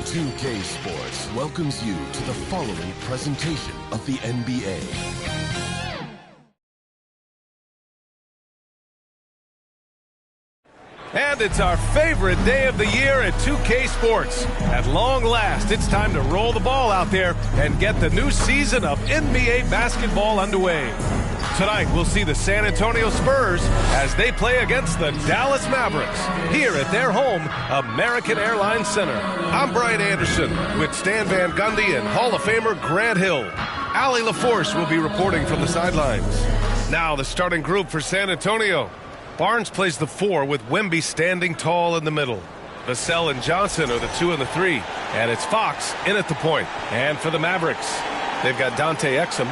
2K Sports welcomes you to the following presentation of the NBA. And it's our favorite day of the year at 2K Sports. At long last, it's time to roll the ball out there and get the new season of NBA basketball underway. Tonight, we'll see the San Antonio Spurs as they play against the Dallas Mavericks here at their home, American Airlines Center. I'm Brian Anderson with Stan Van Gundy and Hall of Famer Grant Hill. Allie LaForce will be reporting from the sidelines. Now, the starting group for San Antonio. Barnes plays the 4 with Wemby standing tall in the middle. Vassell and Johnson are the 2 and the 3. And it's Fox in at the point. And for the Mavericks, they've got Dante Exum.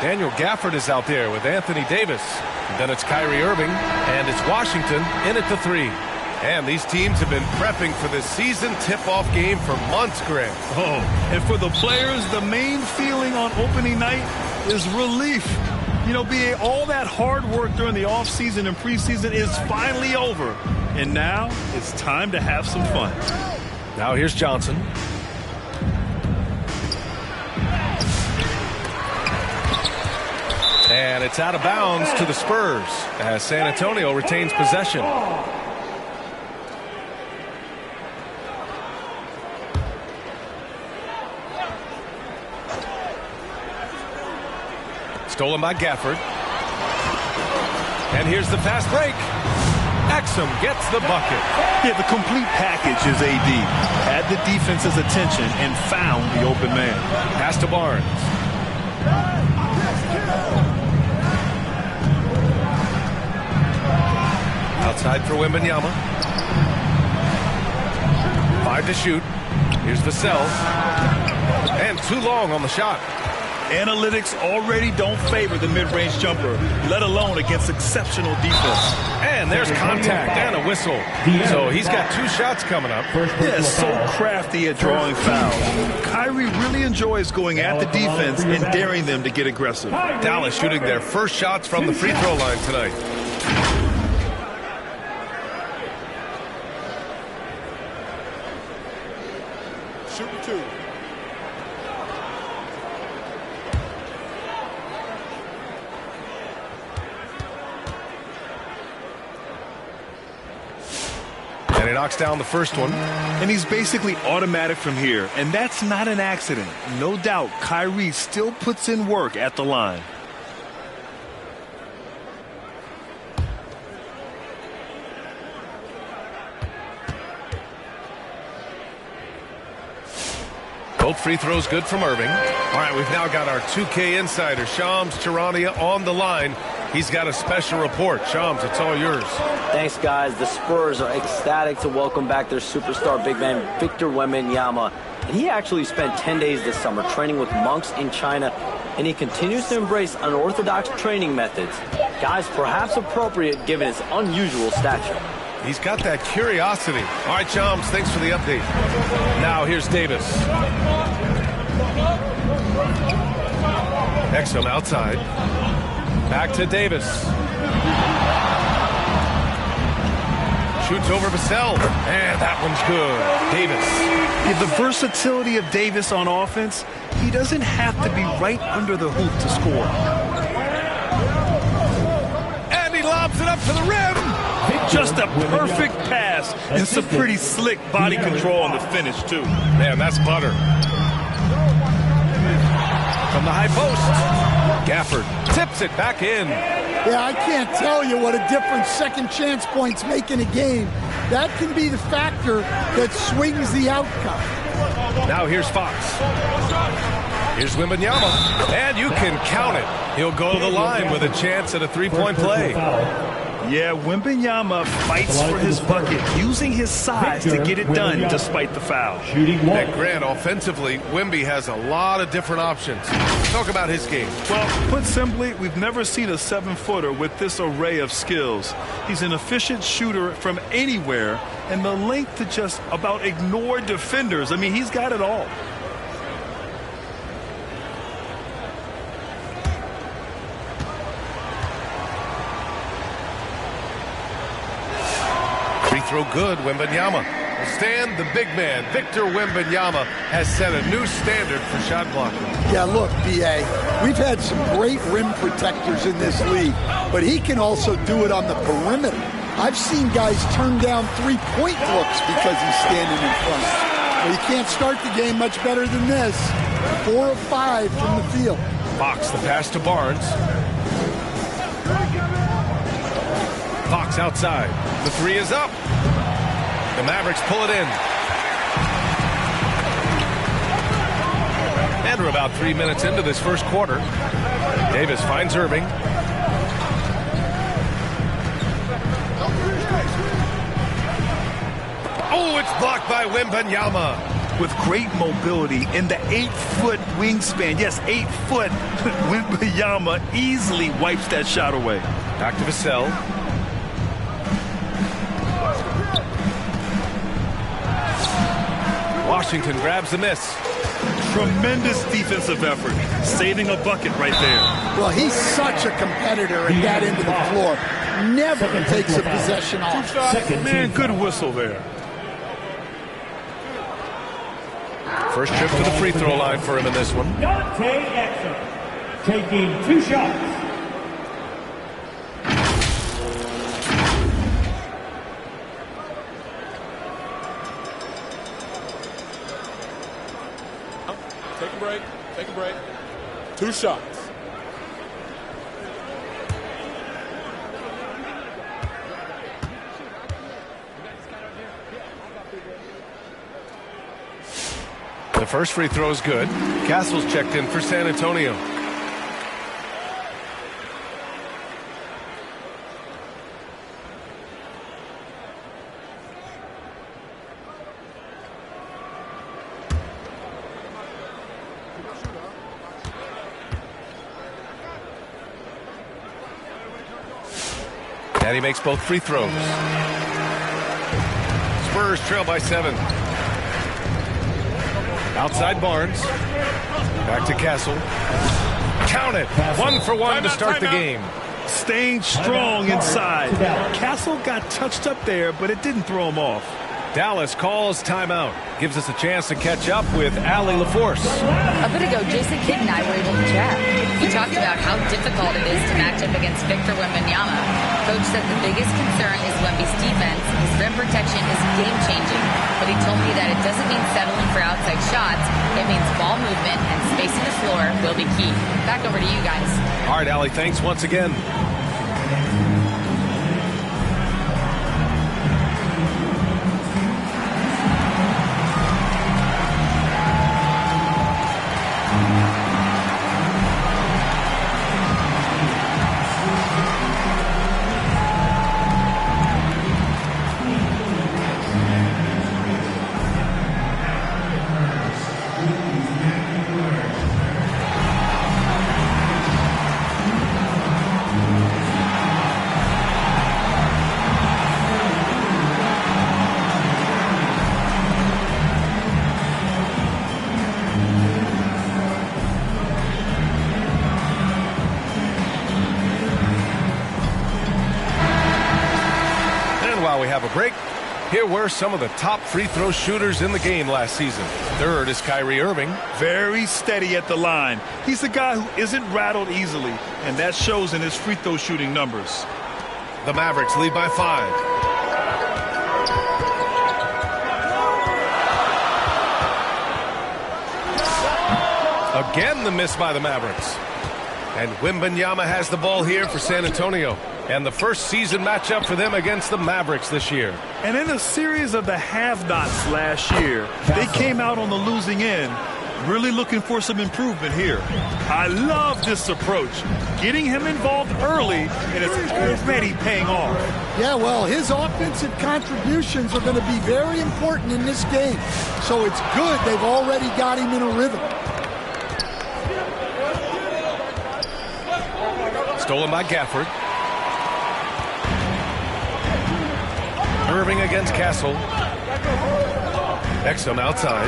Daniel Gafford is out there with Anthony Davis. And then it's Kyrie Irving. And it's Washington in at the 3. And these teams have been prepping for this season tip-off game for months, Grant. Oh, and for the players, the main feeling on opening night is relief. You know, BA, all that hard work during the offseason and preseason is finally over. And now it's time to have some fun. Now here's Johnson. And it's out of bounds to the Spurs as San Antonio retains possession. Stolen by Gafford. And here's the fast break. Exum gets the bucket. Yeah, the complete package is AD. Had the defense's attention and found the open man. Pass to Barnes. Outside for Wembanyama. 5 to shoot. Here's Vassell. And too long on the shot. Analytics already don't favor the mid-range jumper, let alone against exceptional defense. And there's contact and a whistle. So he's got 2 shots coming up. Yeah, so crafty at drawing fouls. Kyrie really enjoys going at the defense and daring them to get aggressive. Dallas shooting their first shots from the free throw line tonight. Shooting 2. And he knocks down the first one. And he's basically automatic from here. And that's not an accident. No doubt, Kyrie still puts in work at the line. Both free throws good from Irving. All right, we've now got our 2K insider, Shams Charania, on the line. He's got a special report. Shams, it's all yours. Thanks, guys. The Spurs are ecstatic to welcome back their superstar big man, Victor Wembanyama. And he actually spent 10 days this summer training with monks in China, and he continues to embrace unorthodox training methods. Guys, perhaps appropriate given his unusual stature. He's got that curiosity. All right, Shams, thanks for the update. Now here's Davis. Exum outside. Back to Davis. Shoots over Vassell. And that one's good. Davis. Yeah, the versatility of Davis on offense, he doesn't have to be right under the hoop to score. And he lobs it up to the rim. Just a perfect pass and some pretty slick body control on the finish, too. Man, that's butter. From the high post, Gafford tips it back in. Yeah, I can't tell you what a difference second chance points make in a game. That can be the factor that swings the outcome. Now here's Fox. Here's Wembanyama. And you can count it. He'll go to the line with a chance at a three-point play. Yeah, Wembanyama fights for his bucket, using his size to get it done despite the foul. And Grant, offensively, Wemby has a lot of different options. Talk about his game. Well, put simply, we've never seen a 7-footer with this array of skills. He's an efficient shooter from anywhere, and the length to just about ignore defenders. I mean, he's got it all. Free throw good, Wembanyama. Stan, the big man, Victor Wembanyama, has set a new standard for shot blocking. Yeah, look, B.A., we've had some great rim protectors in this league, but he can also do it on the perimeter. I've seen guys turn down three-point looks because he's standing in front. Well, you can't start the game much better than this. 4 of 5 from the field. Fox, the pass to Barnes. Fox outside. The three is up. The Mavericks pull it in. And we're about 3 minutes into this first quarter. Davis finds Irving. Oh, it's blocked by Wembanyama. With great mobility in the 8-foot wingspan. Yes, 8 foot. Wembanyama easily wipes that shot away. Back to Vassell. Washington grabs the miss. Tremendous defensive effort. Saving a bucket right there. Well, he's such a competitor at that end of the floor. Never takes a possession off. Man, good whistle there. First trip to the free throw line for him in this one. Dante Exum taking 2 shots. Take a break. 2 shots. The first free throw is good. Castle's checked in for San Antonio. And he makes both free throws. Spurs trail by 7. Outside Barnes. Back to Castle. Count it. 1 for 1 to start the game. Staying strong inside. Castle got touched up there, but it didn't throw him off. Dallas calls timeout. Gives us a chance to catch up with Allie LaForce. A bit ago, Jason Kidd and I were able to chat. He talked about how difficult it is to match up against Victor Wembanyama. Coach said the biggest concern is Wemby's defense. His rim protection is game-changing. But he told me that it doesn't mean settling for outside shots. It means ball movement and spacing the floor will be key. Back over to you guys. All right, Allie, thanks once again. Have a break. Here were some of the top free throw shooters in the game last season. Third is Kyrie Irving. Very steady at the line. He's a guy who isn't rattled easily, and that shows in his free throw shooting numbers. The Mavericks lead by 5. Again, the miss by the Mavericks. And Wembanyama has the ball here for San Antonio. And the first season matchup for them against the Mavericks this year. And in a series of the have-nots last year, they came out on the losing end, really looking for some improvement here. I love this approach. Getting him involved early, and it's already paying off. Yeah, well, his offensive contributions are going to be very important in this game. So it's good they've already got him in a rhythm. Stolen by Gafford. Irving against Castle. Exum outside.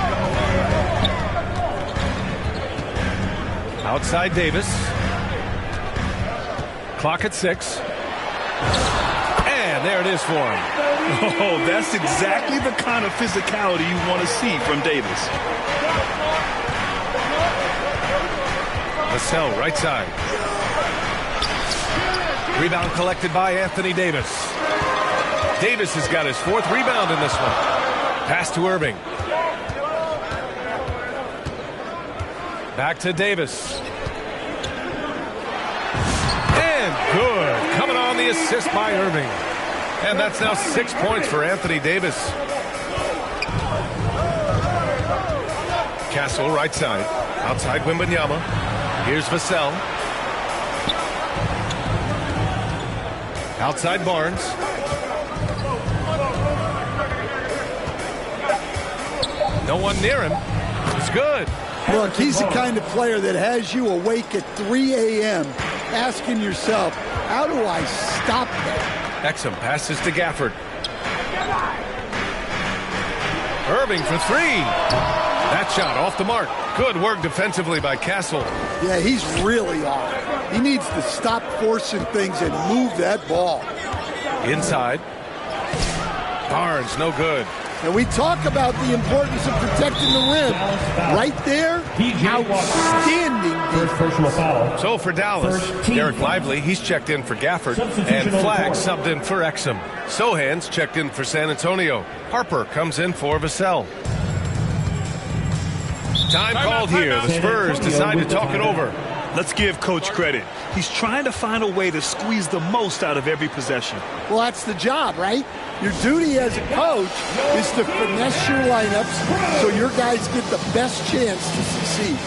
Outside Davis. Clock at 6. And there it is for him. Oh, that's exactly the kind of physicality you want to see from Davis. Vassell, right side. Rebound collected by Anthony Davis. Davis has got his 4th rebound in this one. Pass to Irving. Back to Davis. And good. Coming on the assist by Irving. And that's now 6 points for Anthony Davis. Castle, right side. Outside Wembanyama. Here's Vassell. Outside Barnes. No one near him. It's good. Look, he's the kind of player that has you awake at 3 a.m. asking yourself, how do I stop that? Exum passes to Gafford. Irving for 3. That shot off the mark. Good work defensively by Castle. Yeah, he's really off. He needs to stop forcing things and move that ball. Inside. Barnes, no good. And we talk about the importance of protecting the rim. Right there, outstanding defense. So for Dallas, Derek Lively, he's checked in for Gafford. And Flagg subbed in for Exum. Sohan's checked in for San Antonio. Harper comes in for Vassell. Time called here. The Spurs decide to talk it over. Let's give Coach credit. He's trying to find a way to squeeze the most out of every possession. Well, that's the job, right? Your duty as a coach is to finesse your lineups so your guys get the best chance to succeed.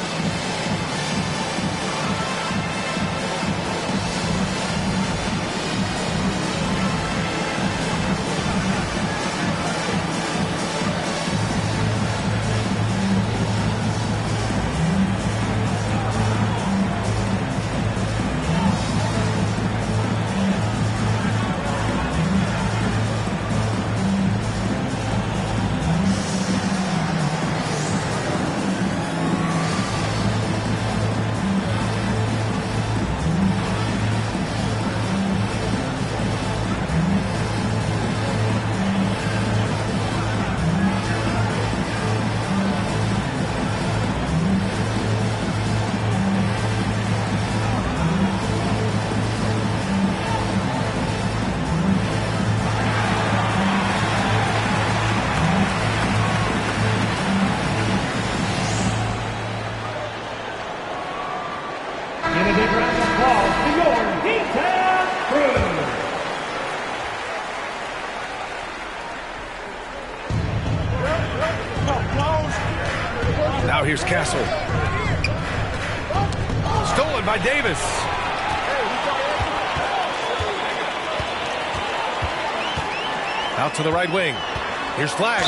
Now here's Castle. Stolen by Davis. Out to the right wing. Here's Flagg.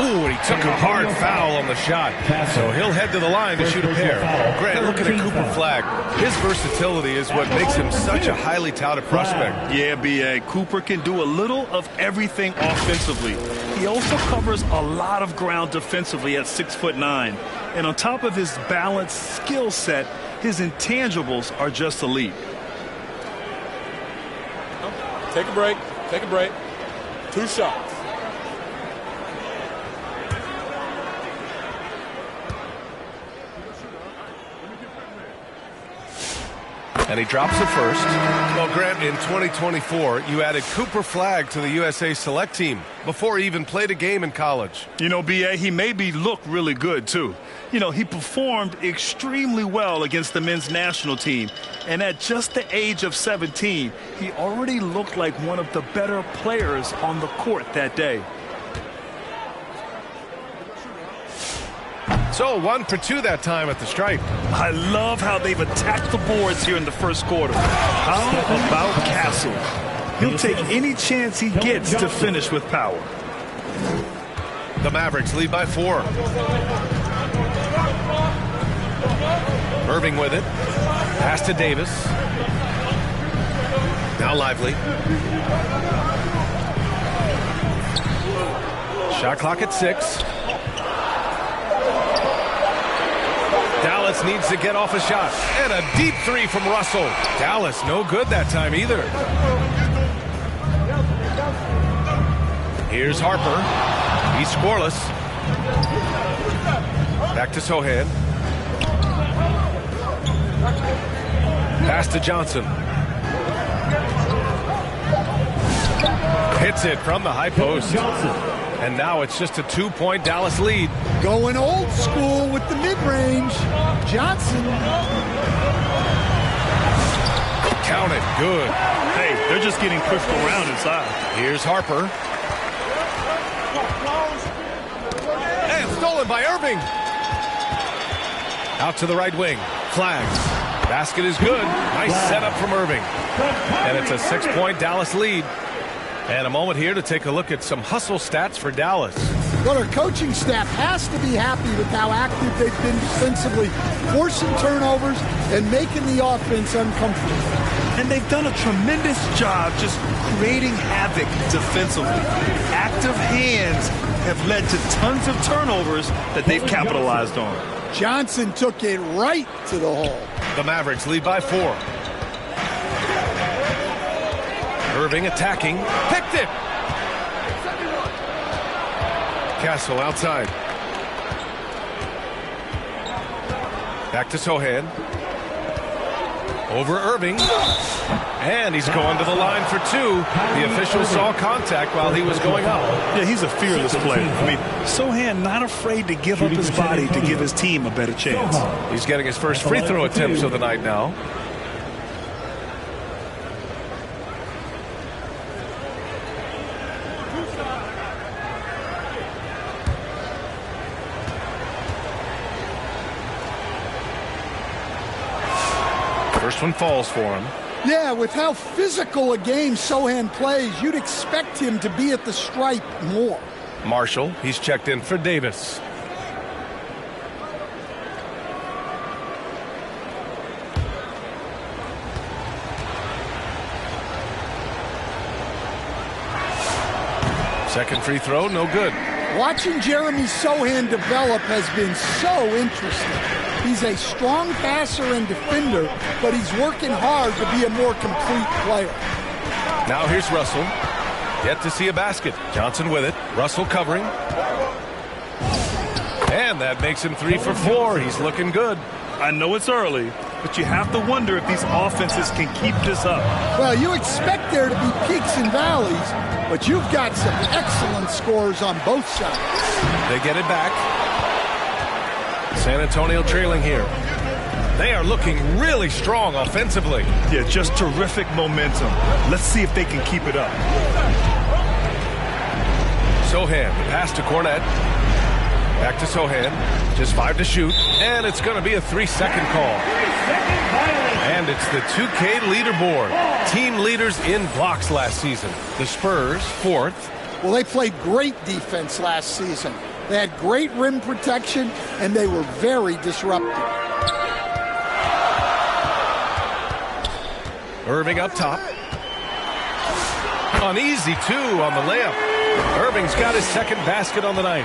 Ooh, and he took a hard foul on the shot. So he'll head to the line to shoot a pair. Grant, looking at Cooper Flagg. His versatility is what makes him such a highly touted prospect. Yeah, B.A. Cooper can do a little of everything offensively. He also covers a lot of ground defensively at 6'9". And on top of his balanced skill set, his intangibles are just elite. Take a break. Take a break. 2 shots. And he drops the first. Well, Grant, in 2024, you added Cooper Flagg to the USA Select team before he even played a game in college. You know, B.A., he made me look really good, too. You know, he performed extremely well against the men's national team. And at just the age of 17, he already looked like one of the better players on the court that day. So 1 for 2 that time at the stripe. I love how they've attacked the boards here in the first quarter. How about Castle? He'll take any chance he gets to finish with power. The Mavericks lead by 4. Irving with it. Pass to Davis. Now Lively. Shot clock at 6. Dallas needs to get off a shot. And a deep 3 from Russell. Dallas no good that time either. Here's Harper. He's scoreless. Back to Sohan. Pass to Johnson. Hits it from the high post. And now it's just a 2-point Dallas lead. Going old school with the mid-range. Johnson. Count it. Good. Hey, they're just getting pushed around inside. Here's Harper. And stolen by Irving. Out to the right wing. Flags. Basket is good. Nice setup from Irving. And it's a 6-point Dallas lead. And a moment here to take a look at some hustle stats for Dallas. Well, our coaching staff has to be happy with how active they've been defensively, forcing turnovers and making the offense uncomfortable. And they've done a tremendous job just creating havoc defensively. Active hands have led to tons of turnovers that they've capitalized on. Johnson took it right to the hole. The Mavericks lead by 4. Irving attacking. Picked it. Castle outside. Back to Sohan. Over Irving. And he's going to the line for 2. The official saw contact while he was going up. Yeah, he's a fearless player. I mean, Sohan not afraid to give up his body to give his team a better chance. He's getting his first free throw attempts of the night now. First one falls for him. Yeah, with how physical a game Sohan plays, you'd expect him to be at the stripe more. Marshall, he's checked in for Davis. Second free throw, no good. Watching Jeremy Sohan develop has been so interesting. He's a strong passer and defender, but he's working hard to be a more complete player. Now here's Russell. Yet to see a basket. Johnson with it. Russell covering. And that makes him 3 for 4. He's looking good. I know it's early, but you have to wonder if these offenses can keep this up. Well, you expect there to be peaks and valleys, but you've got some excellent scores on both sides. They get it back. San Antonio trailing here. They are looking really strong offensively. Yeah, just terrific momentum. Let's see if they can keep it up. Sohan, pass to Cornette. Back to Sohan. Just 5 to shoot. And it's going to be a 3-second call. And it's the 2K leaderboard. Team leaders in blocks last season. The Spurs, 4th. Well, they played great defense last season. They had great rim protection, and they were very disruptive. Irving up top. Uneasy, 2 on the layup. Irving's got his second basket on the night.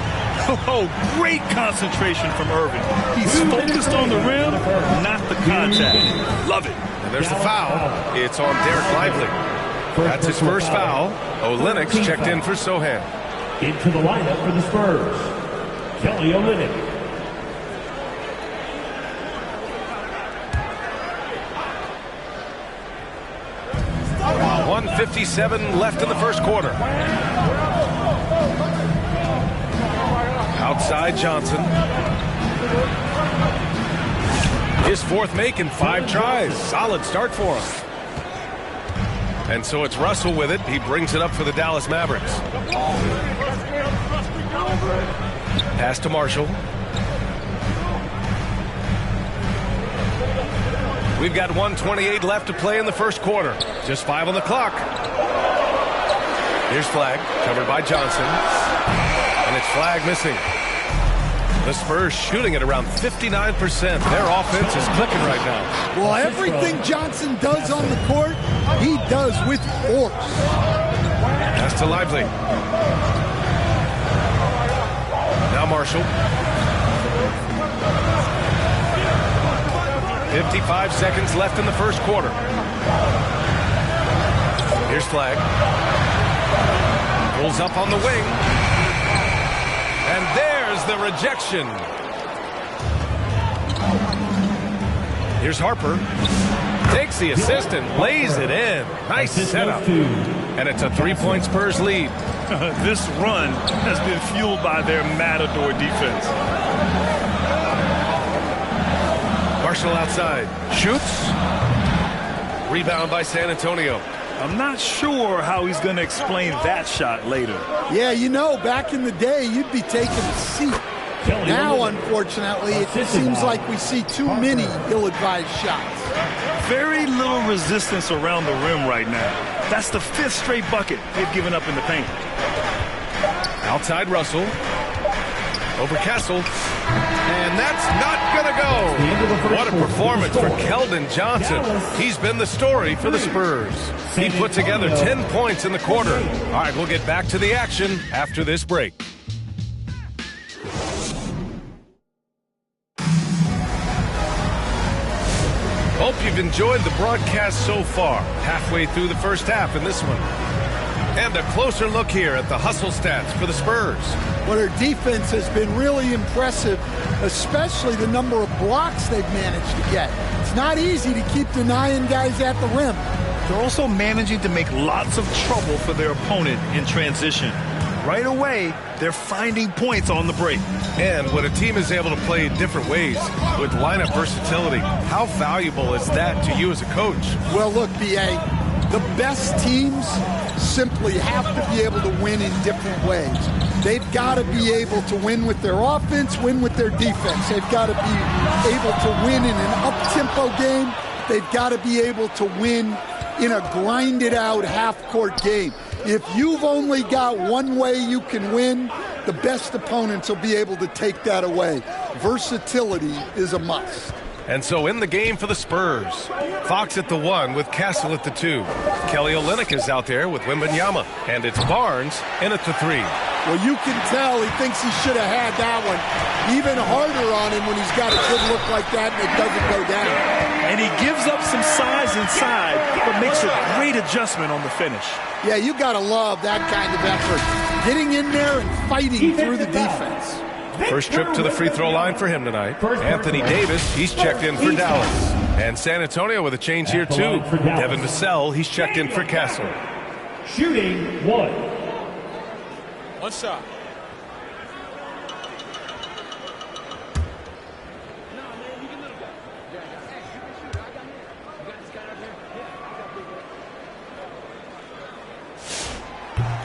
Oh, great concentration from Irving. He's focused on the rim, not the contact. Love it. And there's the foul. It's on Derek Lively. That's his first foul. Olynyk checked in for Sohan. Into the lineup for the Spurs, Kelly Olynyk. .157 left in the first quarter. Outside Johnson. His 4th make in 5 tries. Solid start for him. And so it's Russell with it. He brings it up for the Dallas Mavericks. Pass to Marshall. We've got 1:28 left to play in the first quarter. Just 5 on the clock. Here's Flag, covered by Johnson. And it's Flag missing. The Spurs shooting at around 59%. Their offense is clicking right now. Well, everything Johnson does on the court, he does with force. Pass to Lively. Now Marshall. 55 seconds left in the first quarter. Here's Flag. Pulls up on the wing. And there's the rejection. Here's Harper. Takes the assist and lays it in. Nice setup. And it's a 3-point Spurs lead. This run has been fueled by their Matador defense. Marshall outside. Shoots. Rebound by San Antonio. I'm not sure how he's going to explain that shot later. Yeah, you know, back in the day, you'd be taking a seat. Now, unfortunately, it seems like we see too many ill-advised shots. Very little resistance around the rim right now. That's the 5th straight bucket they've given up in the paint. Outside Russell. Over Kessel. And that's not going to go. What a performance for Keldon Johnson. He's been the story for the Spurs. He put together 10 points in the quarter. All right, we'll get back to the action after this break. Hope you've enjoyed the broadcast so far. Halfway through the first half in this one. And a closer look here at the hustle stats for the Spurs. Well, their defense has been really impressive, especially the number of blocks they've managed to get. It's not easy to keep denying guys at the rim. They're also managing to make lots of trouble for their opponent in transition. Right away, they're finding points on the break. And when a team is able to play different ways with lineup versatility, how valuable is that to you as a coach? Well, look, B.A., the best teams simply have to be able to win in different ways. They've got to be able to win with their offense, win with their defense. They've got to be able to win in an up-tempo game. They've got to be able to win in a grinded-out half-court game. If you've only got one way you can win, the best opponents will be able to take that away. Versatility is a must. And so in the game for the Spurs, Fox at the 1 with Castle at the 2. Kelly Olynyk is out there with Wembanyama. And it's Barnes in at the 3. Well, you can tell he thinks he should have had that one. Even harder on him when he's got a good look like that and it doesn't go down. And he gives up some size inside, but makes a great adjustment on the finish. Yeah, you got to love that kind of effort. Getting in there and fighting through the defense. First trip to the free throw line for him tonight. Anthony Davis, he's checked in for Dallas. And San Antonio with a change here too. Devin Vassell, he's checked in for Castle. Shooting 1. One shot.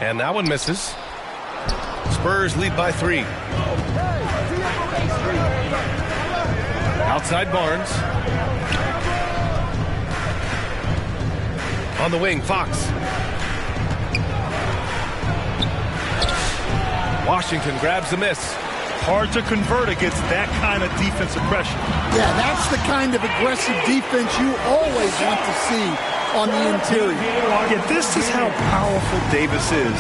And that one misses. Spurs lead by 3. Outside Barnes. On the wing, Fox. Washington grabs the miss. Hard to convert against that kind of defensive pressure. Yeah, that's the kind of aggressive defense you always want to see on the interior. Yeah, this is how powerful Davis is.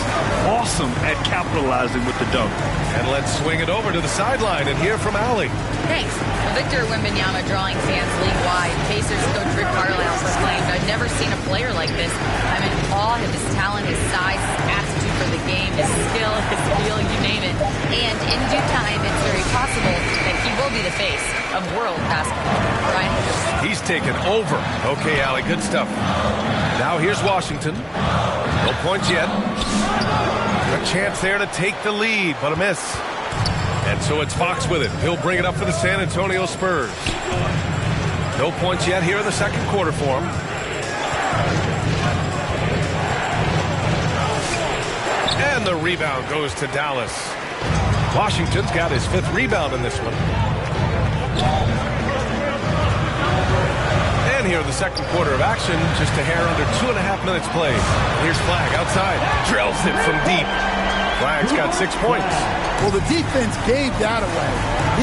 Awesome at capitalizing with the dunk. And let's swing it over to the sideline and hear from Allie. Thanks. Victor Wembanyama drawing fans league-wide. Pacers coach Rick Carlisle proclaimed, "I've never seen a player like this. I'm in awe of his talent, his size, his aptitude for the game, his skill, his feel, you name it. And in due time, it's very possible that he will be the face of world basketball." Brian? He's taken over. Okay, Allie, good stuff. Now here's Washington. No points yet. A chance there to take the lead, but a miss. And so it's Fox with it. He'll bring it up for the San Antonio Spurs. No points yet here in the second quarter for him. And the rebound goes to Dallas. Washington's got his 5th rebound in this one. And here in the second quarter of action, just a hair under 2.5 minutes played. Here's Flagg outside. Drills it from deep. Flagg's got 6 points. Well, the defense gave that away.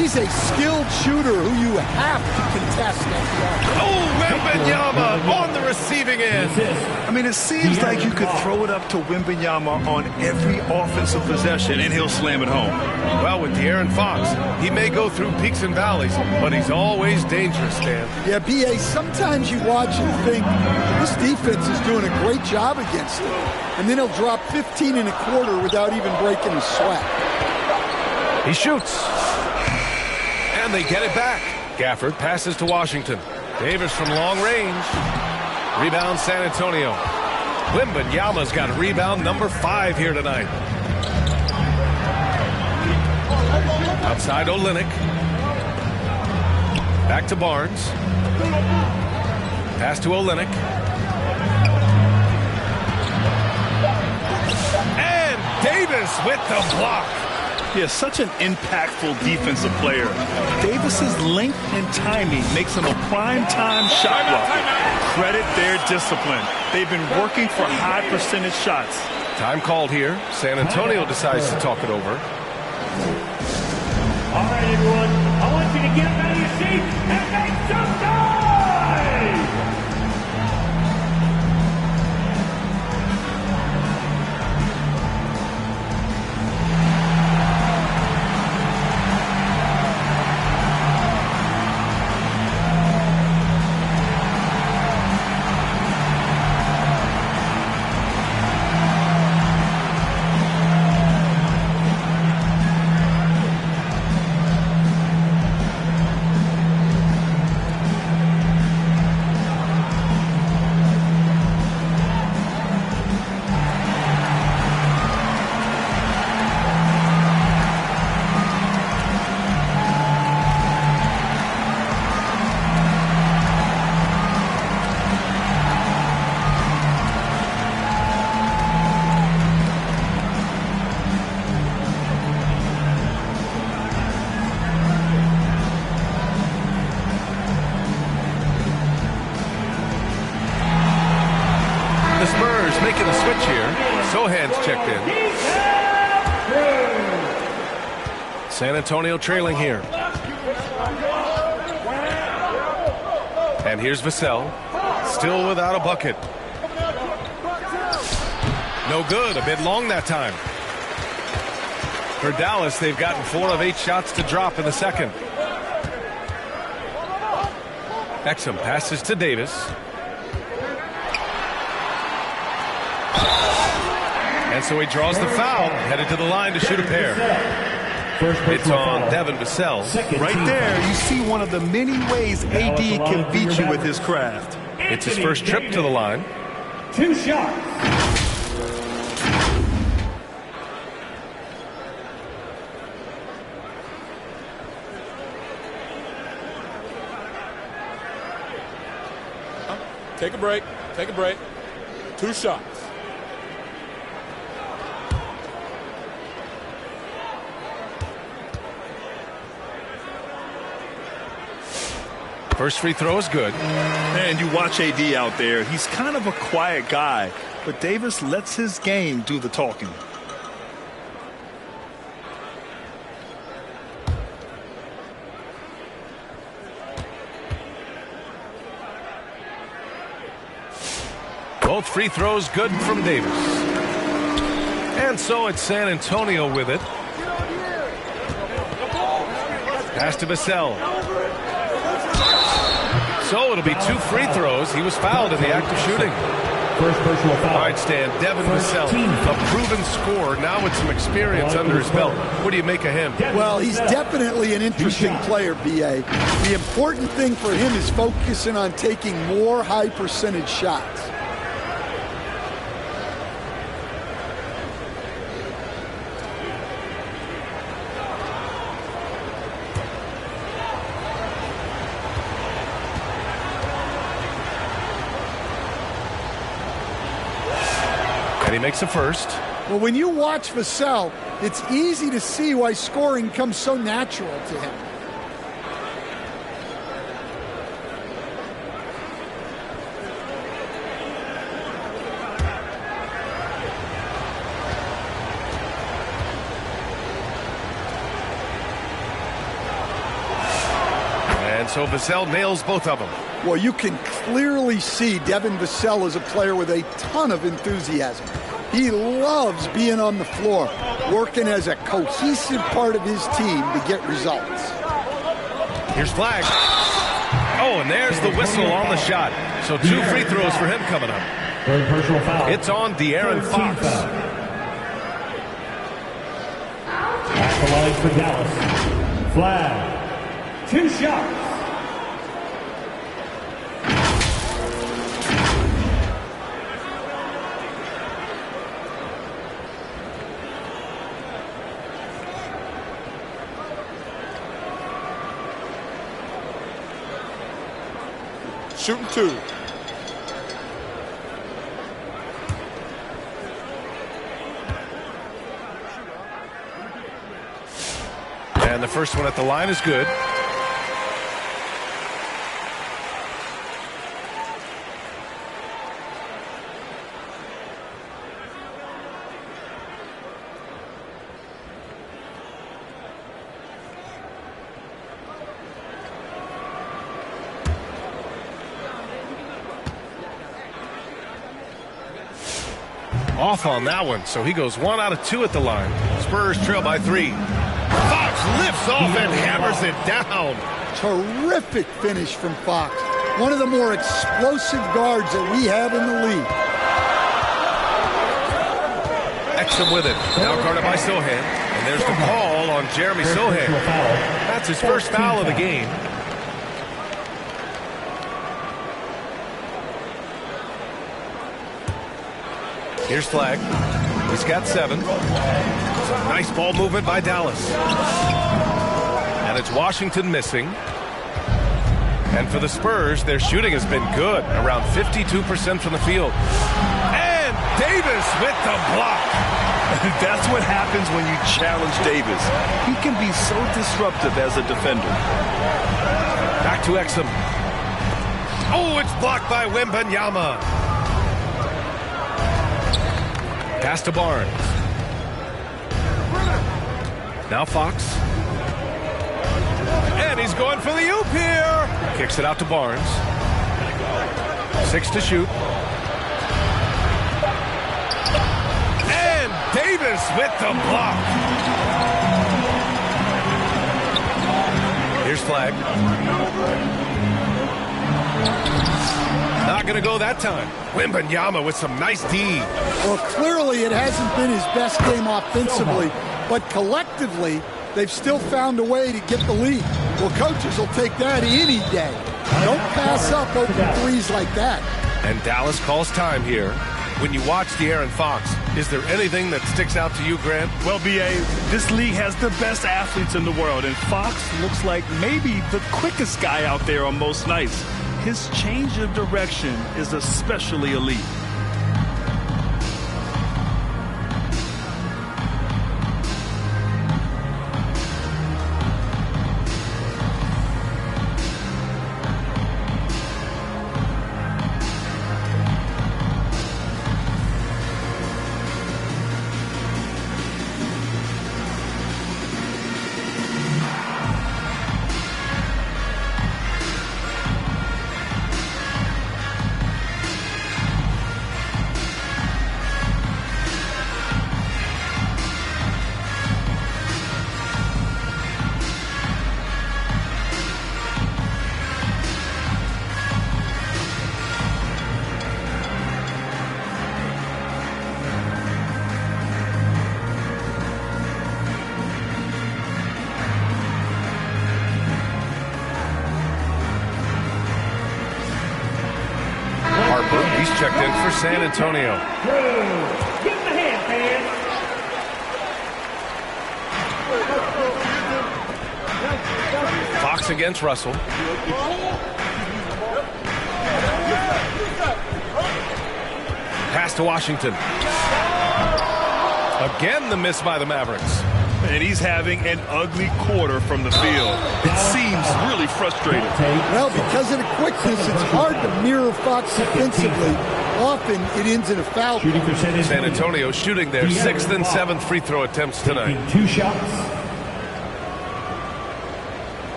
He's a skilled shooter who you have to contest at the arc. Oh, Wembanyama on the receiving end. I mean, it seems like you could throw it up to Wembanyama on every offensive possession, and he'll slam it home. Well, with De'Aaron Fox, he may go through peaks and valleys, but he's always dangerous, Dan. Yeah, B.A., sometimes you watch and think, this defense is doing a great job against him. And then he'll drop 15 and a quarter without even breaking a sweat. He shoots. And they get it back. Gafford passes to Washington. Davis from long range. Rebound San Antonio. Wembanyama's got rebound number 5 here tonight. Outside Olynyk. Back to Barnes. Pass to Olynyk. And Davis with the block. He is such an impactful defensive player. Davis's length and timing makes him a prime-time shot blocker. Credit their discipline. They've been working for high percentage shots. Time called here. San Antonio decides to talk it over. All right, everyone. I want you to get out of your seats and make some noise! The Spurs making a switch here. Sohan's checked in. San Antonio trailing here. And here's Vassell. Still without a bucket. No good. A bit long that time. For Dallas, they've gotten 4 of 8 shots to drop in the second. Exum passes to Davis. And so he draws the foul, headed to the line to shoot a pair. It's on Devin Vassell. Right there, you see one of the many ways AD can beat you with his craft. It's his first trip to the line. 2 shots. Take a break. Take a break. 2 shots. First free throw is good. And you watch AD out there. He's kind of a quiet guy, but Davis lets his game do the talking. Both free throws good from Davis. And so it's San Antonio with it. Pass to Vassell. So it'll be 2 free throws. He was fouled in the act of shooting. First personal foul. All right, Stan, Devin Vassell, a proven scorer, now with some experience under his belt. What do you make of him? Well, he's definitely an interesting player, B.A. The important thing for him is focusing on taking more high percentage shots. And he makes a first. Well, when you watch Vassell, it's easy to see why scoring comes so natural to him. And so Vassell nails both of them. Well, you can clearly see Devin Vassell is a player with a ton of enthusiasm. He loves being on the floor, working as a cohesive part of his team to get results. Here's flag. Oh, and there's the whistle on the shot. So 2 free throws for him coming up. Third personal foul. It's on De'Aaron Fox. At the line for Dallas. Flag. 2 shots. Shooting 2. And the first one at the line is good. Off on that one, so he goes 1 out of 2 at the line. Spurs trail by 3. Fox lifts off and hammers it down. Terrific finish from Fox. One of the more explosive guards that we have in the league. Exum with it. Now guarded by Sohan. And there's the call on Jeremy Sohan. That's his first foul of the game. Here's flag. He's got 7. Some nice ball movement by Dallas. And it's Washington missing. And for the Spurs, their shooting has been good, around 52% from the field. And Davis with the block. That's what happens when you challenge Davis. He can be so disruptive as a defender. Back to Exum. Oh, it's blocked by Wembanyama. Pass to Barnes. Now Fox. And he's going for the oop here. Kicks it out to Barnes. 6 to shoot. And Davis with the block. Here's flag. Not going to go that time. Wembanyama with some nice D. Well, clearly it hasn't been his best game offensively, but collectively, they've still found a way to get the lead. Well, coaches will take that any day. Don't pass up open threes like that. And Dallas calls time here. When you watch De'Aaron Fox, is there anything that sticks out to you, Grant? Well, B.A., this league has the best athletes in the world, and Fox looks like maybe the quickest guy out there on most nights. His change of direction is especially elite. He's checked in for San Antonio. Give him a hand, fans. Fox against Russell. Pass to Washington. Again, the miss by the Mavericks. And he's having an ugly quarter from the field. It seems really frustrating. Well, because of the quickness, it's hard to mirror Fox defensively. Often it ends in a foul. San Antonio shooting their 6th and 7th free throw attempts tonight. 2 shots.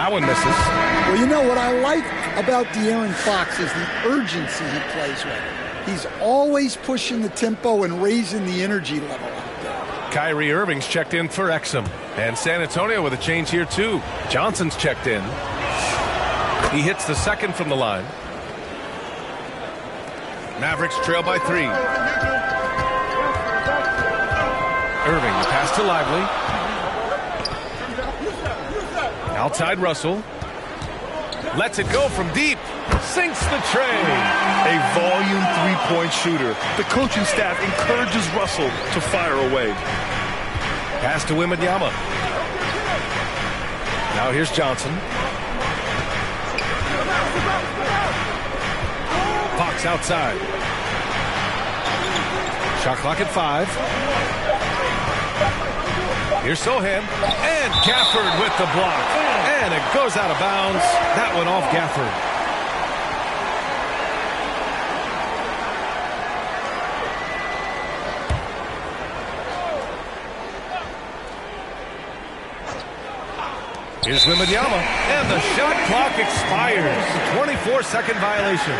That one misses. Well, you know what I like about De'Aaron Fox is the urgency he plays with. He's always pushing the tempo and raising the energy level out there. Kyrie Irving's checked in for Exum. And San Antonio with a change here, too. Johnson's checked in. He hits the second from the line. Mavericks trail by 3. Irving, the pass to Lively. Outside Russell. Lets it go from deep. Sinks the tray. A volume three-point shooter. The coaching staff encourages Russell to fire away. Pass to Wembanyama. Now here's Johnson. Fox outside. Shot clock at 5. Here's Sohan. And Gafford with the block. And it goes out of bounds. That one off Gafford. Here's Wembanyama, and the shot clock expires. 24-second violation.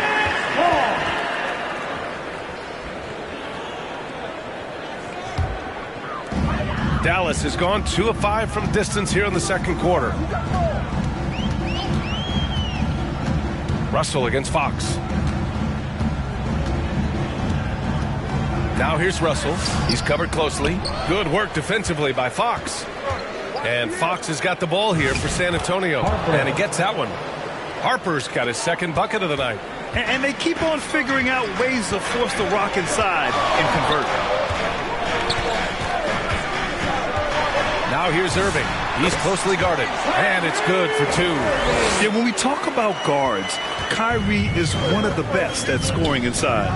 Dallas has gone 2 of 5 from distance here in the second quarter. Russell against Fox. Now here's Russell. He's covered closely. Good work defensively by Fox. And Fox has got the ball here for San Antonio. And he gets that one. Harper's got his second bucket of the night. And they keep on figuring out ways to force the rock inside and convert. Now here's Irving. He's closely guarded. And it's good for 2. Yeah, when we talk about guards, Kyrie is one of the best at scoring inside.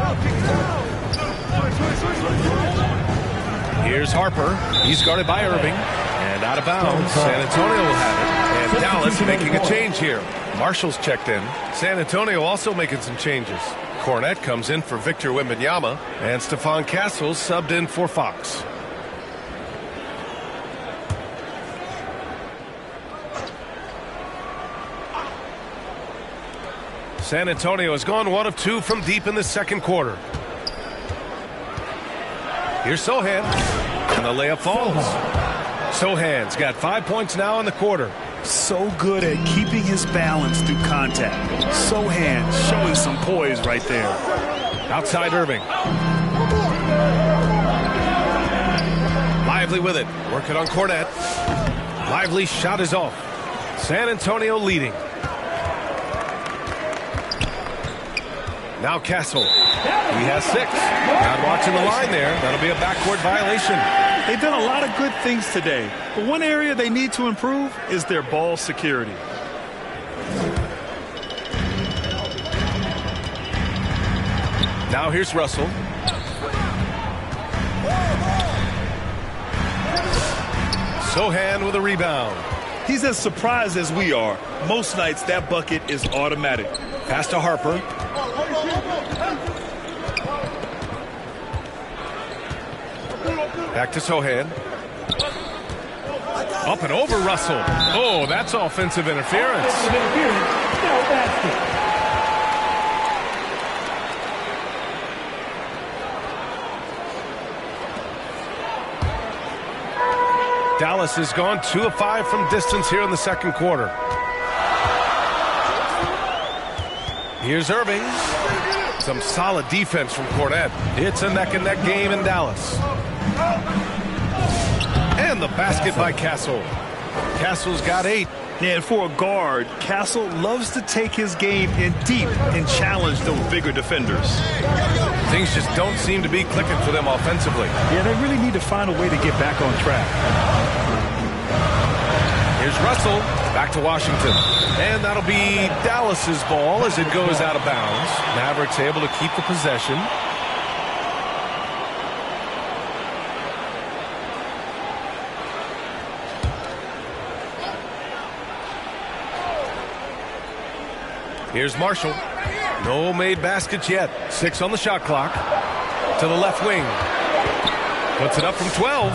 Here's Harper. He's guarded by Irving. And out of bounds. San Antonio will have it. And Dallas making a change here. Marshall's checked in. San Antonio also making some changes. Cornette comes in for Victor Wembanyama. And Stephon Castles subbed in for Fox. San Antonio has gone 1 of 2 from deep in the second quarter. Here's Sohan. And the layup falls. Sohan's got 5 points now in the quarter. So good at keeping his balance through contact. Sohan showing some poise right there. Outside Irving. Lively with it. Working on Cornette. Lively's shot is off. San Antonio leading. Now Castle. He has 6. Not watching the line there. That'll be a backcourt violation. They've done a lot of good things today, but one area they need to improve is their ball security. Now here's Russell. Sohan with a rebound. He's as surprised as we are. Most nights that bucket is automatic. Pass to Harper. Back to Sohan. Up and over Russell. Oh, that's offensive interference. Dallas has gone 2 of 5 from distance here in the second quarter. Here's Irving. Some solid defense from Cornette. It's a neck-and-neck game in Dallas. And the basket by Castle. Castle's got 8. And for a guard, Castle loves to take his game in deep and challenge those bigger defenders. Things just don't seem to be clicking for them offensively. Yeah, they really need to find a way to get back on track. Here's Russell. Back to Washington. And that'll be Dallas's ball as it goes out of bounds. Mavericks able to keep the possession. Here's Marshall. No made baskets yet. 6 on the shot clock. To the left wing. Puts it up from 12.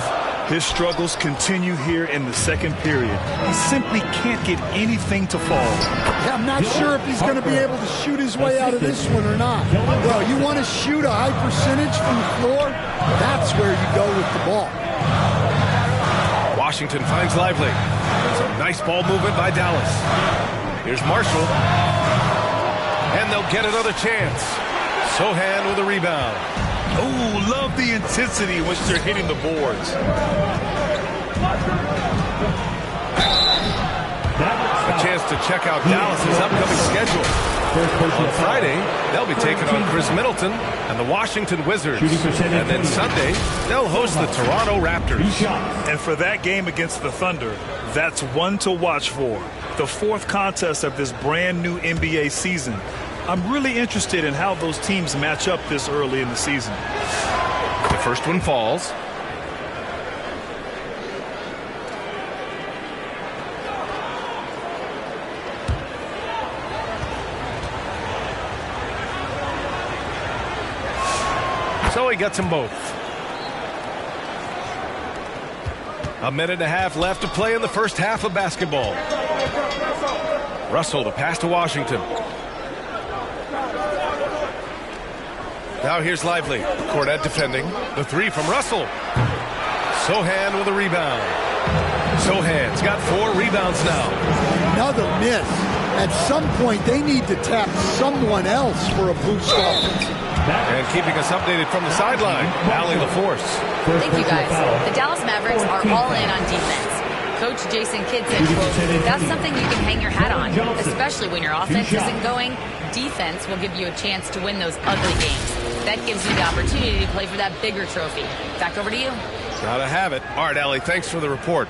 His struggles continue here in the second period. He simply can't get anything to fall. Yeah, I'm not sure if he's going to be able to shoot his way out of this one or not. Well, you want to shoot a high percentage from the floor? That's where you go with the ball. Washington finds Lively. Some nice ball movement by Dallas. Here's Marshall. And they'll get another chance. Sohan with a rebound. Oh, love the intensity once they're hitting the boards. A chance to check out Dallas's upcoming schedule. On Friday, they'll be taking on Chris Middleton and the Washington Wizards. And then Sunday, they'll host the Toronto Raptors. And for that game against the Thunder, that's one to watch for. The fourth contest of this brand new NBA season. I'm really interested in how those teams match up this early in the season. The first one falls. So he gets them both. A minute and a half left to play in the first half of basketball. Russell, the pass to Washington. Now here's Lively. Cornette defending. The three from Russell. Sohan with a rebound. Sohan's got 4 rebounds now. Another miss. At some point, they need to tap someone else for a boost offense. And keeping us updated from the sideline, Allie LaForce. Thank you, guys. The Dallas Mavericks are all in on defense. Coach Jason Kidd said, quote, that's something you can hang your hat on, especially when your offense isn't going. Defense will give you a chance to win those ugly games. That gives you the opportunity to play for that bigger trophy. Back over to you. Gotta have it. All right, Allie, thanks for the report.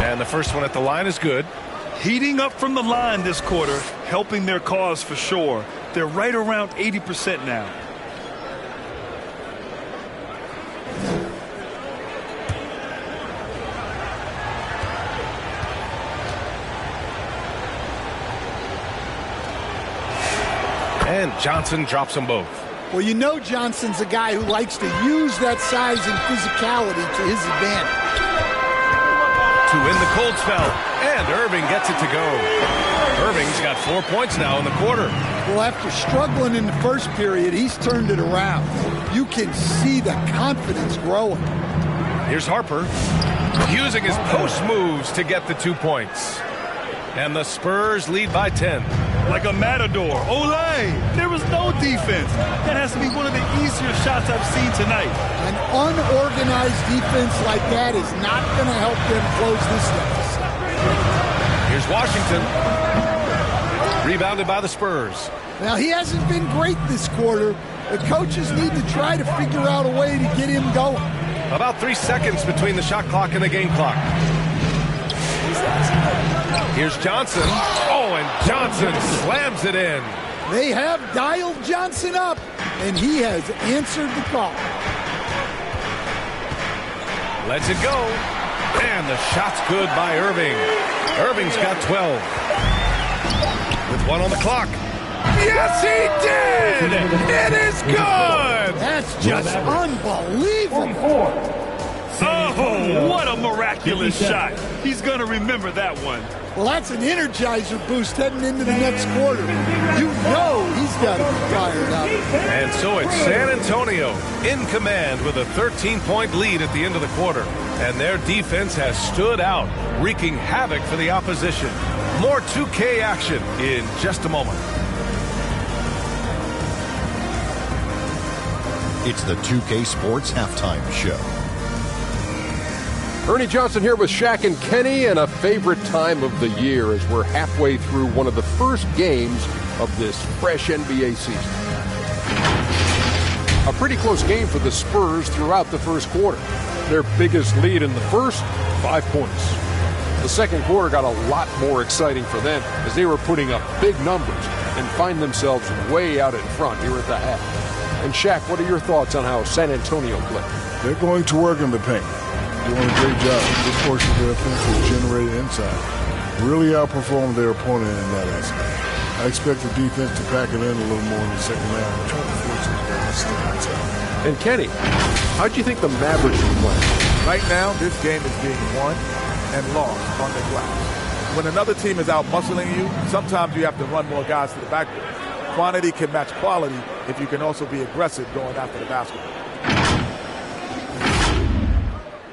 And the first one at the line is good. Heating up from the line this quarter, helping their cause for sure. They're right around 80% now. And Johnson drops them both. Well, you know Johnson's a guy who likes to use that size and physicality to his advantage. To win the cold spell, and Irving gets it to go. Irving's got 4 points now in the quarter. Well, after struggling in the first period, he's turned it around. You can see the confidence growing. Here's Harper, using his post moves to get the 2 points. And the Spurs lead by 10. Like a matador. Olay! There was no defense. That has to be one of the easier shots I've seen tonight. An unorganized defense like that is not going to help them close this deficit. Here's Washington. Rebounded by the Spurs. Now, he hasn't been great this quarter. The coaches need to try to figure out a way to get him going. About 3 seconds between the shot clock and the game clock. Here's Johnson. Oh, and Johnson slams it in. They have dialed Johnson up, and he has answered the call. Lets it go. And the shot's good by Irving. Irving's got 12. With 1 on the clock. Yes, he did! It is good! That's just unbelievable. Oh, what a miraculous shot. He's going to remember that one. Well, that's an energizer boost heading into the next quarter. You know he's got to be fired up. And so it's San Antonio in command with a 13-point lead at the end of the quarter. And their defense has stood out, wreaking havoc for the opposition. More 2K action in just a moment. It's the 2K Sports Halftime Show. Ernie Johnson here with Shaq and Kenny, and a favorite time of the year as we're halfway through one of the first games of this fresh NBA season. A pretty close game for the Spurs throughout the first quarter. Their biggest lead in the first, 5 points. The second quarter got a lot more exciting for them as they were putting up big numbers and find themselves way out in front here at the half. And Shaq, what are your thoughts on how San Antonio played? They're going to work in the paint. doing a great job. This portion of their offense was generated inside. Really outperformed their opponent in that aspect. I expect the defense to pack it in a little more in the second half. I'm trying to force these guys to stay inside. And Kenny, how do you think the Mavericks are playing? Right now, this game is being won and lost on the glass. When another team is out muscling you, sometimes you have to run more guys to the backboard. Quantity can match quality if you can also be aggressive going after the basketball.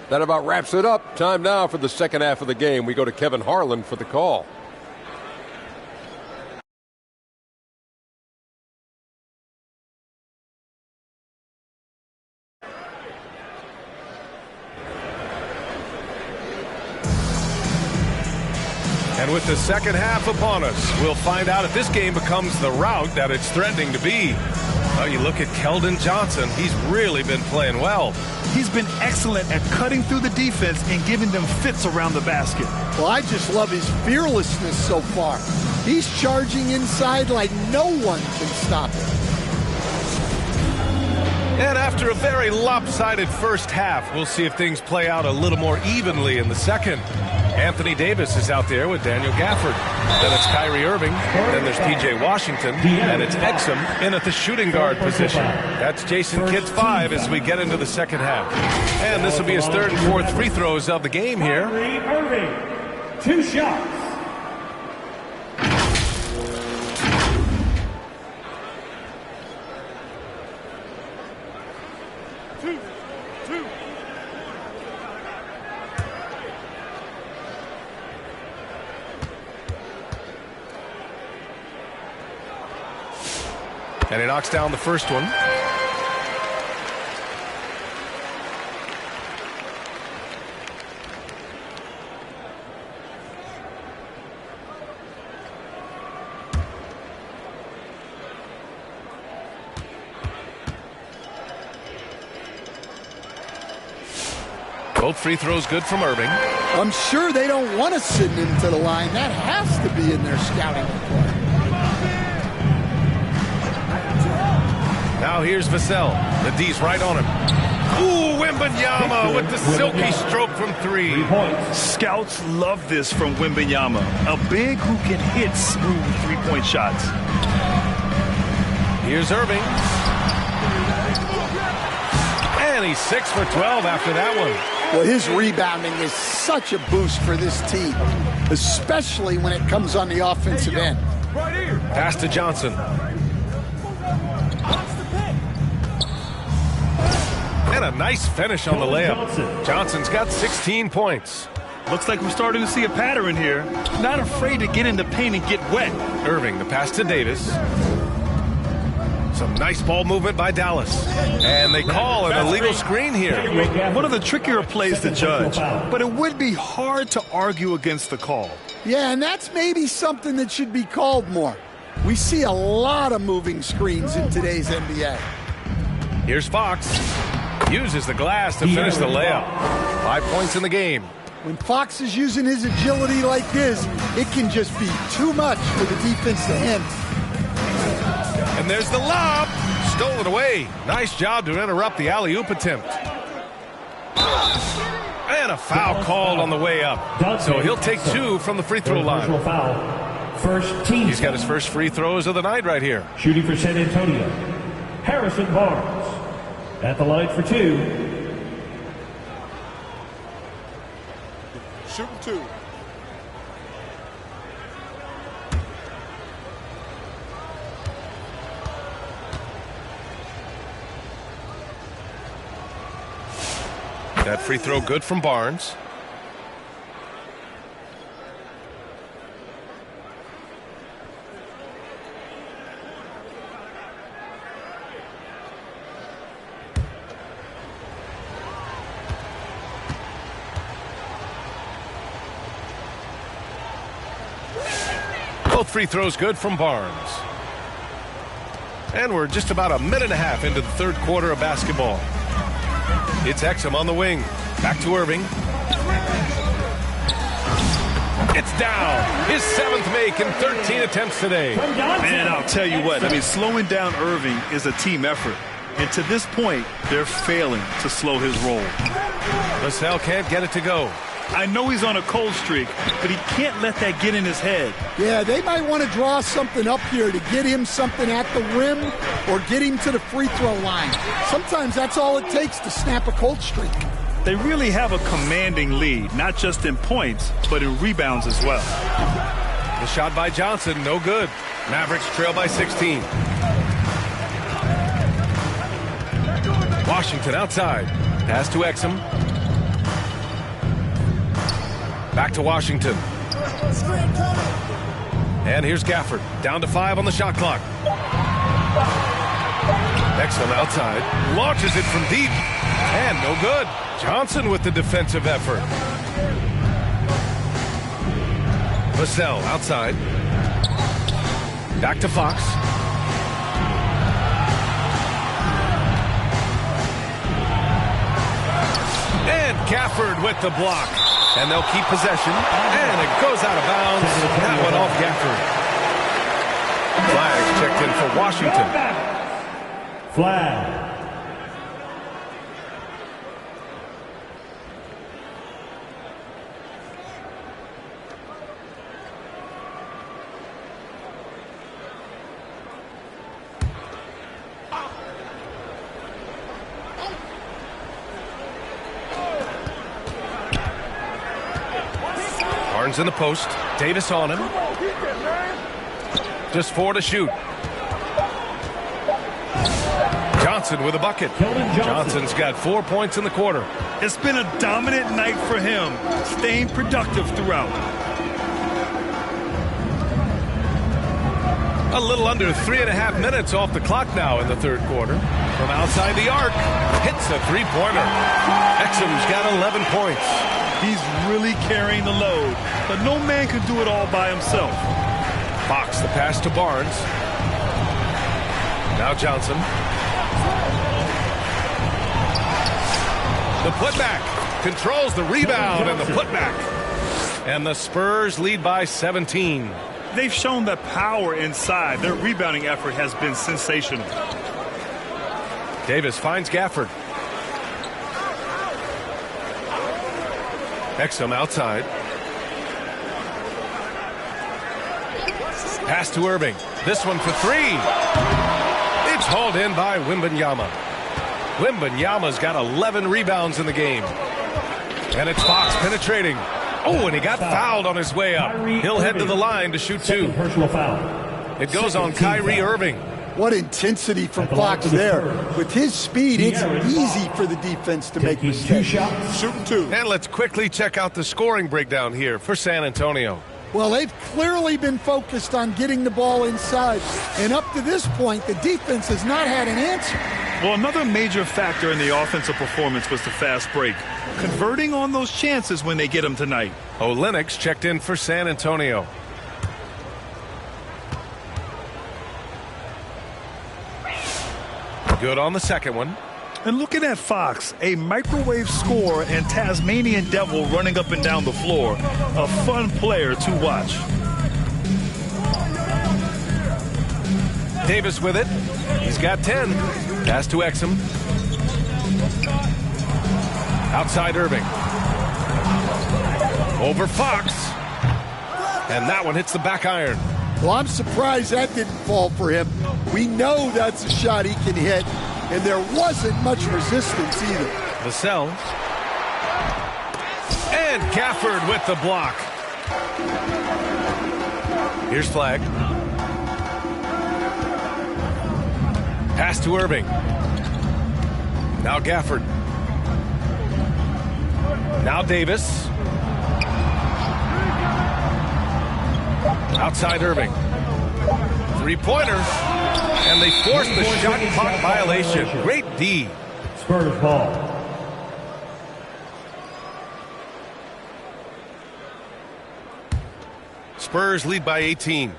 That about wraps it up. Time now for the second half of the game. We go to Kevin Harlan for the call. And with the second half upon us, we'll find out if this game becomes the rout that it's threatening to be. Well, you look at Keldon Johnson. He's really been playing well. He's been excellent at cutting through the defense and giving them fits around the basket. Well, I just love his fearlessness so far. He's charging inside like no one can stop him. And after a very lopsided first half, we'll see if things play out a little more evenly in the second. Anthony Davis is out there with Daniel Gafford. Then it's Kyrie Irving. Then there's P.J. Washington. And it's Exum in at the shooting guard position. That's Jason Kidd's 5 as we get into the second half. And this will be his third and fourth free throws of the game here. Kyrie Irving, 2 shots. And he knocks down the first one. Both free throws good from Irving. I'm sure they don't want to send him to the line. That has to be in their scouting report. Now here's Vassell. The D's right on him. Ooh, Wembanyama with the silky stroke from 3. Scouts love this from Wembanyama. A big who can hit smooth three-point shots. Here's Irving. And he's 6 for 12 after that one. Well, his rebounding is such a boost for this team, especially when it comes on the offensive end. Pass to Johnson. And a nice finish on the layup. Johnson's got 16 points. Looks like we're starting to see a pattern here. Not afraid to get in the paint and get wet. Irving, the pass to Davis. Some nice ball movement by Dallas. And they call an illegal screen here. One of the trickier plays to judge, but it would be hard to argue against the call. Yeah, and that's maybe something that should be called more. We see a lot of moving screens in today's NBA. Here's Fox. Uses the glass to finish the layup. 5 points in the game. When Fox is using his agility like this, it can just be too much for the defense to handle. And there's the lob. Stolen away. Nice job to interrupt the alley-oop attempt. And a foul called on the way up. So he'll take 2 from the free throw line. First team. He's got his first free throws of the night right here. Shooting for San Antonio, Harrison Barnes. At the line for 2. Shooting 2. That free throw good from Barnes. Both free throws good from Barnes. And we're just about a minute and a half into the third quarter of basketball. It's Exum on the wing. Back to Irving. It's down. His 7th make in 13 attempts today. Man, I'll tell you what. I mean, slowing down Irving is a team effort. And to this point, they're failing to slow his roll. Vassell can't get it to go. I know he's on a cold streak, but he can't let that get in his head. Yeah, they might want to draw something up here to get him something at the rim or get him to the free throw line. Sometimes that's all it takes to snap a cold streak. They really have a commanding lead, not just in points, but in rebounds as well. The shot by Johnson, no good. Mavericks trail by 16. Washington outside. Pass to Exum. Back to Washington. And here's Gafford. Down to 5 on the shot clock. Exum outside. Launches it from deep. And no good. Johnson with the defensive effort. Vassell outside. Back to Fox. And Gafford with the block. And they'll keep possession. And it goes out of bounds. That one off Gafford. Flags checked in for Washington. Flag. In the post. Davis on him. Just 4 to shoot. Johnson with a bucket. Johnson's got 4 points in the quarter. It's been a dominant night for him, staying productive throughout. A little under 3.5 minutes off the clock now in the third quarter. From outside the arc, hits a three-pointer. Exum's got 11 points. He's really carrying the load, but no man can do it all by himself. Fox, the pass to Barnes. Now Johnson. The putback. Controls the rebound and the putback. And the Spurs lead by 17. They've shown that power inside. Their rebounding effort has been sensational. Davis finds Gafford. Exum outside. Pass to Irving. This one for 3. It's hauled in by Wembanyama. Wembanyama's got 11 rebounds in the game. And it's Fox penetrating. Oh, and he got fouled on his way up. He'll head to the line to shoot 2. It goes on Kyrie Irving. What intensity from Fox there. With his speed, it's easy for the defense to make mistakes. Shooting 2. And let's quickly check out the scoring breakdown here for San Antonio. Well, they've clearly been focused on getting the ball inside. And up to this point, the defense has not had an answer. Well, another major factor in the offensive performance was the fast break. Converting on those chances when they get them tonight. Olynyk checked in for San Antonio. Good on the second one. And looking at Fox, a microwave scorer and Tasmanian devil running up and down the floor. A fun player to watch. Davis with it. He's got 10. Pass to Exum. Outside Irving. Over Fox. And that one hits the back iron. Well, I'm surprised that didn't fall for him. We know that's a shot he can hit, and there wasn't much resistance either. Vassell. And Gafford with the block. Here's Flag. Pass to Irving. Now Gafford. Now Davis. Outside Irving. Three-pointer. And they force the shot clock violation. Great D. Spurs ball. Spurs lead by 18.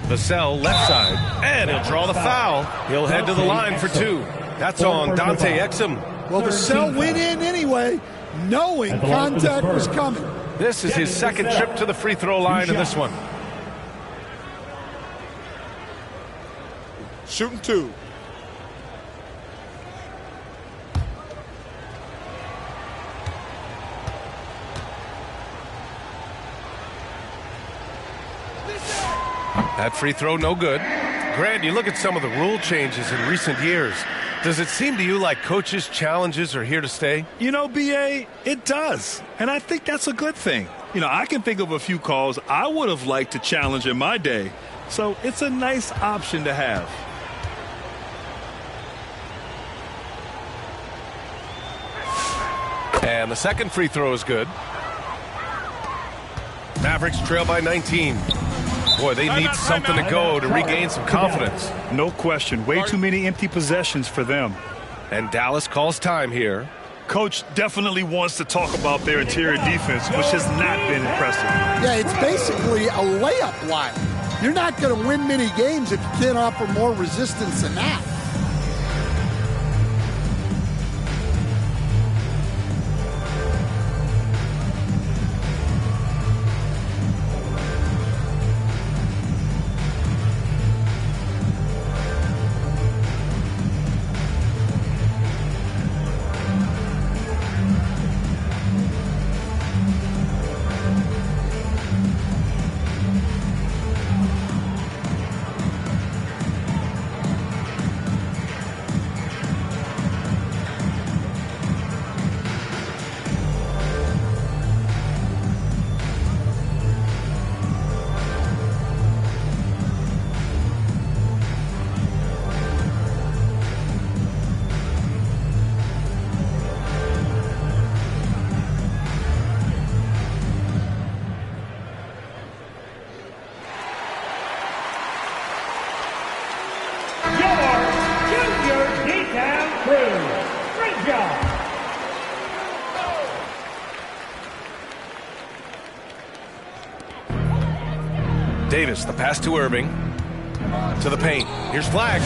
Vassell left side. And he'll draw the foul. He'll head to the line for 2. That's on Dante Exum. Well, Vassell went in anyway, knowing contact was coming. This is his second trip to the free throw line in this one. Shooting 2. That free throw, no good. Grant, you look at some of the rule changes in recent years. Does it seem to you like coaches' challenges are here to stay? You know, B.A., it does. And I think that's a good thing. You know, I can think of a few calls I would have liked to challenge in my day. So it's a nice option to have. And the second free throw is good. Mavericks trail by 19. Boy, they need something to go to regain some confidence. No question. Way too many empty possessions for them. And Dallas calls time here. Coach definitely wants to talk about their interior defense, which has not been impressive. Yeah, it's basically a layup line. You're not going to win many games if you can't offer more resistance than that. Davis, the pass to Irving. To the paint. Here's Flag.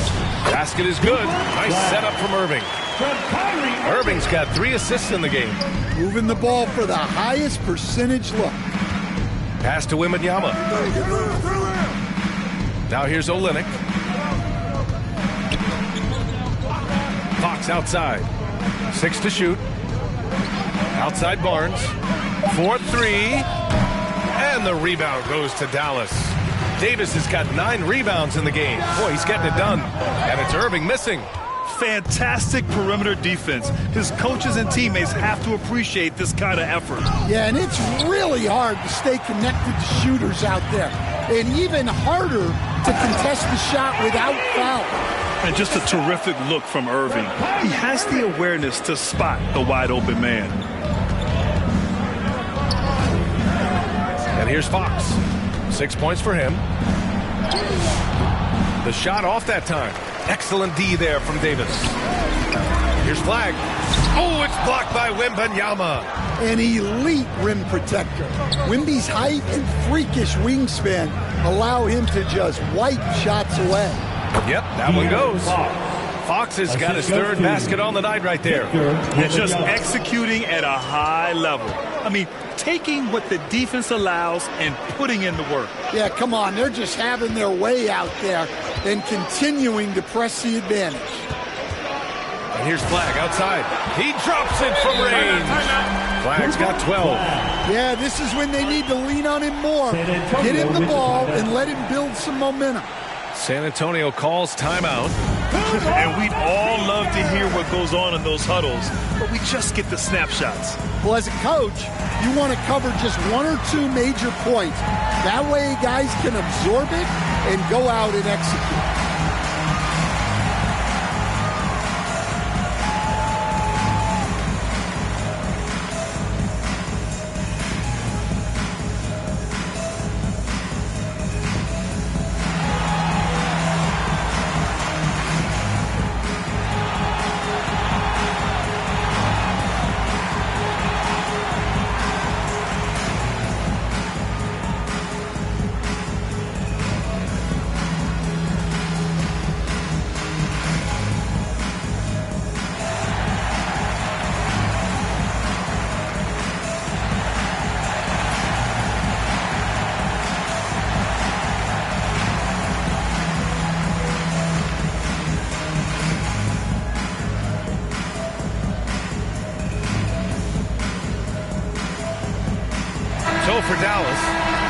Basket is good. Nice setup from Irving. Irving's got 3 assists in the game. Moving the ball for the highest percentage look. Pass to Wembanyama. Now here's Olynyk. Fox outside. 6 to shoot. Outside Barnes. 4-3. And the rebound goes to Dallas. Davis has got 9 rebounds in the game. Boy, he's getting it done. And it's Irving missing. Fantastic perimeter defense. His coaches and teammates have to appreciate this kind of effort. Yeah, and it's really hard to stay connected to shooters out there. And even harder to contest the shot without foul. And just a terrific look from Irving. He has the awareness to spot the wide open man. And here's Fox. 6 points for him. The shot off that time. Excellent D there from Davis. Here's Flag. Oh, it's blocked by Wembanyama. An elite rim protector. Wemby's height and freakish wingspan allow him to just wipe shots away. Yep, that one goes. Fox has got his 3rd basket on the night right there. And just executing at a high level. I mean, taking what the defense allows and putting in the work. Yeah, come on. They're just having their way out there and continuing to press the advantage. And here's Flag outside. He drops it from range. Flag's got 12. Yeah, this is when they need to lean on him more. Get him the ball and let him build some momentum. San Antonio calls timeout. And we'd all love to hear what goes on in those huddles, but we just get the snapshots. Well, as a coach, you want to cover just 1 or 2 major points. That way guys can absorb it and go out and execute. For Dallas,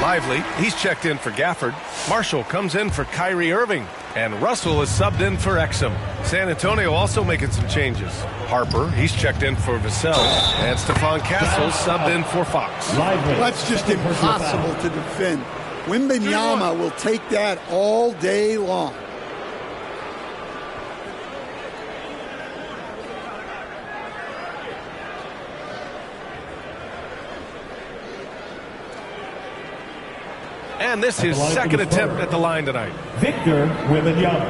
Lively, he's checked in for Gafford. Marshall comes in for Kyrie Irving. And Russell is subbed in for Exum. San Antonio also making some changes. Harper, he's checked in for Vassell. And Stephon Castle subbed in for Fox. That's just impossible to defend. Wembanyama will take that all day long. And this is his second attempt at the line tonight. Victor Wembanyama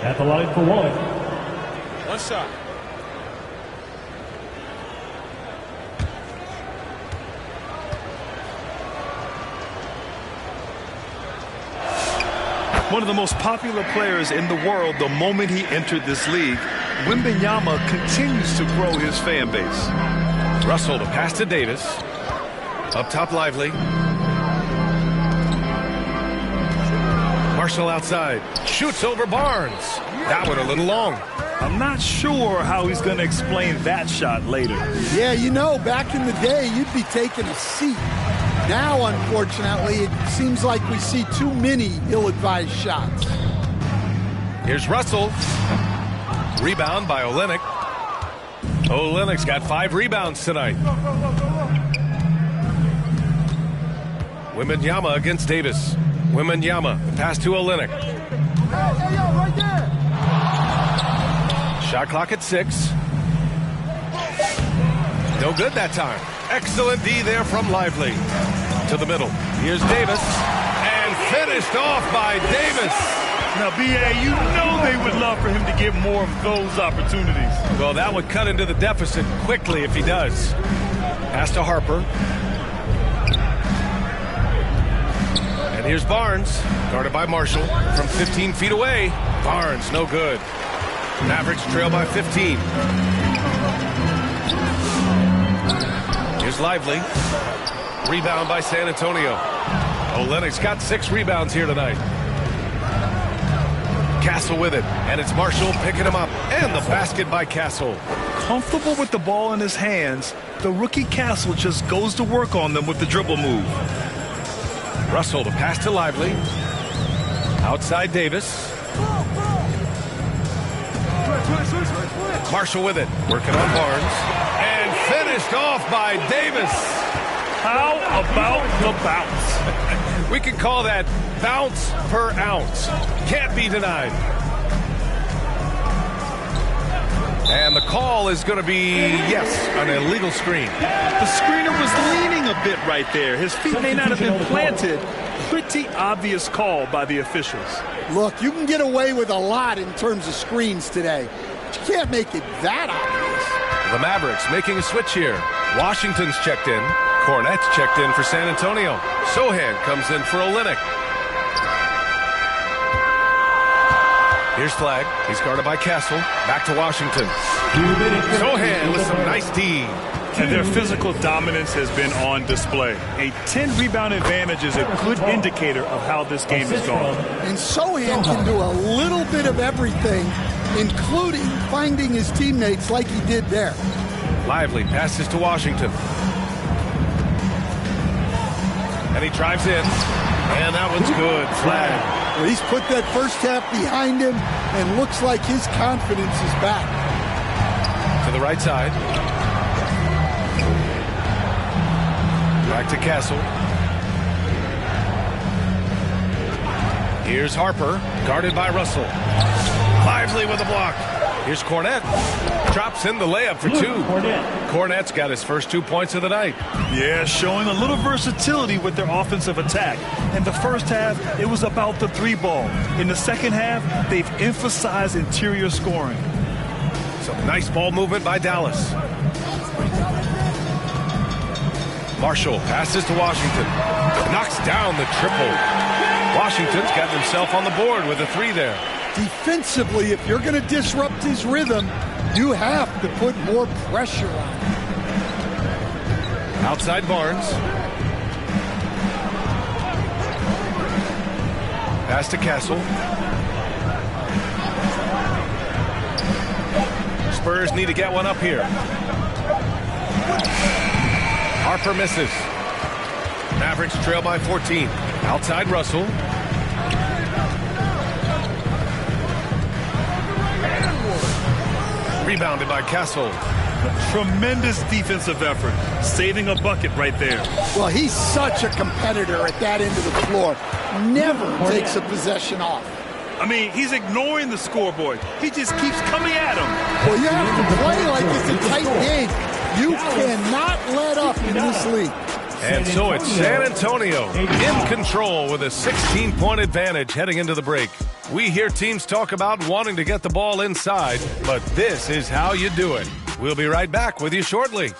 at the line for one. One shot. One of the most popular players in the world the moment he entered this league, Wembanyama continues to grow his fan base. Russell to pass to Davis. Up top, Lively. Marshall outside. Shoots over Barnes. That one a little long. I'm not sure how he's going to explain that shot later. Yeah, you know, back in the day, you'd be taking a seat. Now, unfortunately, it seems like we see too many ill-advised shots. Here's Russell. Rebound by Olynyk. Olynyk's got 5 rebounds tonight. Wembanyama against Davis. Wembanyama, pass to Olynyk. Shot clock at 6. No good that time. Excellent D there from Lively. To the middle. Here's Davis. And finished off by Davis. Now, B.A., you know they would love for him to get more of those opportunities. Well, that would cut into the deficit quickly if he does. Pass to Harper. And here's Barnes, guarded by Marshall from 15 feet away. Barnes, no good. Mavericks trail by 15. Here's Lively. Rebound by San Antonio. Olynyk's got 6 rebounds here tonight. Castle with it, and it's Marshall picking him up, and the basket by Castle. Comfortable with the ball in his hands, the rookie Castle just goes to work on them with the dribble move. Russell to pass to Lively. Outside Davis. Marshall with it, working on Barnes, and finished off by Davis. How about the bounce? We can call that bounce per ounce. Can't be denied. And the call is going to be, yes, an illegal screen. The screener was leaning a bit right there. His feet may not have been planted. Pretty obvious call by the officials. Look, you can get away with a lot in terms of screens today. But you can't make it that obvious. The Mavericks making a switch here. Washington's checked in. Cornette's checked in for San Antonio. Sohan comes in for Olynyk. Here's Flagg. He's guarded by Castle. Back to Washington. Sohan with some nice D. And their physical dominance has been on display. A 10-rebound advantage is a good indicator of how this game is going. And Sohan can do a little bit of everything, including finding his teammates like he did there. Lively passes to Washington. And he drives in. And that one's good. Flagg. Well, he's put that first half behind him and looks like his confidence is back. To the right side. Back to Castle. Here's Harper, guarded by Russell. Lively with a block. Here's Cornette. Drops in the layup for 2. Cornette's got his first 2 points of the night. Yeah, showing a little versatility with their offensive attack. In the first half, it was about the 3-ball. In the second half, they've emphasized interior scoring. Some nice ball movement by Dallas. Marshall passes to Washington. Knocks down the triple. Washington's got himself on the board with a 3 there. Defensively, if you're going to disrupt his rhythm, you have to put more pressure on him. Outside Barnes. Pass to Castle. Spurs need to get one up here. Harper misses. Mavericks trail by 14. Outside Russell. Rebounded by Castle. Tremendous defensive effort, saving a bucket right there. Well, he's such a competitor at that end of the floor. Never takes a possession off. I mean, he's ignoring the scoreboard. He just keeps coming at him. Well, you have to play like it's a tight game. You cannot let up in this league. And so it's San Antonio in control with a 16-point advantage heading into the break. We hear teams talk about wanting to get the ball inside, but this is how you do it. We'll be right back with you shortly.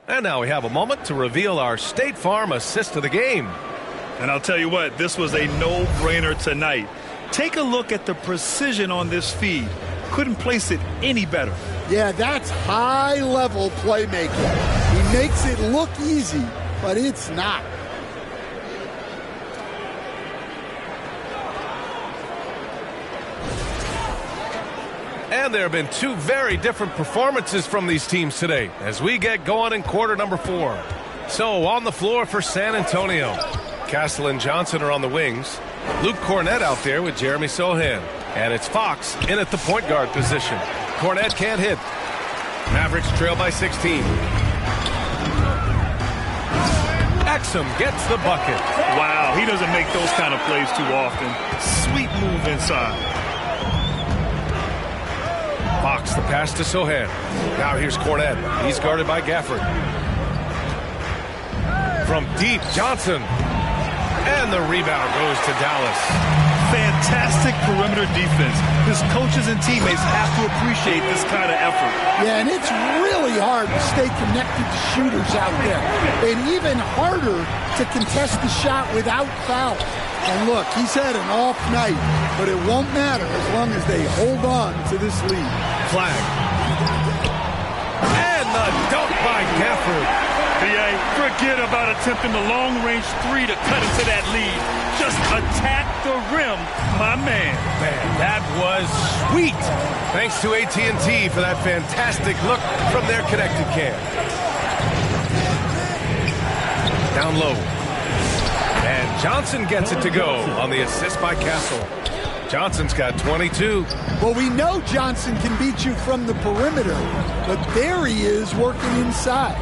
And now we have a moment to reveal our State Farm assist of the game. And I'll tell you what, this was a no-brainer tonight. Take a look at the precision on this feed. Couldn't place it any better. Yeah, that's high-level playmaking. He makes it look easy, but it's not. And there have been two very different performances from these teams today as we get going in quarter number 4. So on the floor for San Antonio, Castle and Johnson are on the wings. Luke Cornett out there with Jeremy Sohan. And it's Fox in at the point guard position. Cornett can't hit. Mavericks trail by 16. Exum gets the bucket. Wow, he doesn't make those kind of plays too often. Sweet move inside. Fox the pass to Sohan. Now here's Cornett. He's guarded by Gafford. From deep, Johnson. And the rebound goes to Dallas. Fantastic perimeter defense. His coaches and teammates have to appreciate this kind of effort. Yeah, and it's really hard to stay connected to shooters out there. And even harder to contest the shot without foul. And look, he's had an off night, but it won't matter as long as they hold on to this lead. Flag. And the dunk by Gafford. Forget about attempting the long-range three to cut into that lead. Just attack the rim, my man. Man, that was sweet. Thanks to AT&T for that fantastic look from their connected cam. Down low. And Johnson gets it to go on the assist by Castle. Johnson's got 22. Well, we know Johnson can beat you from the perimeter, but there he is working inside.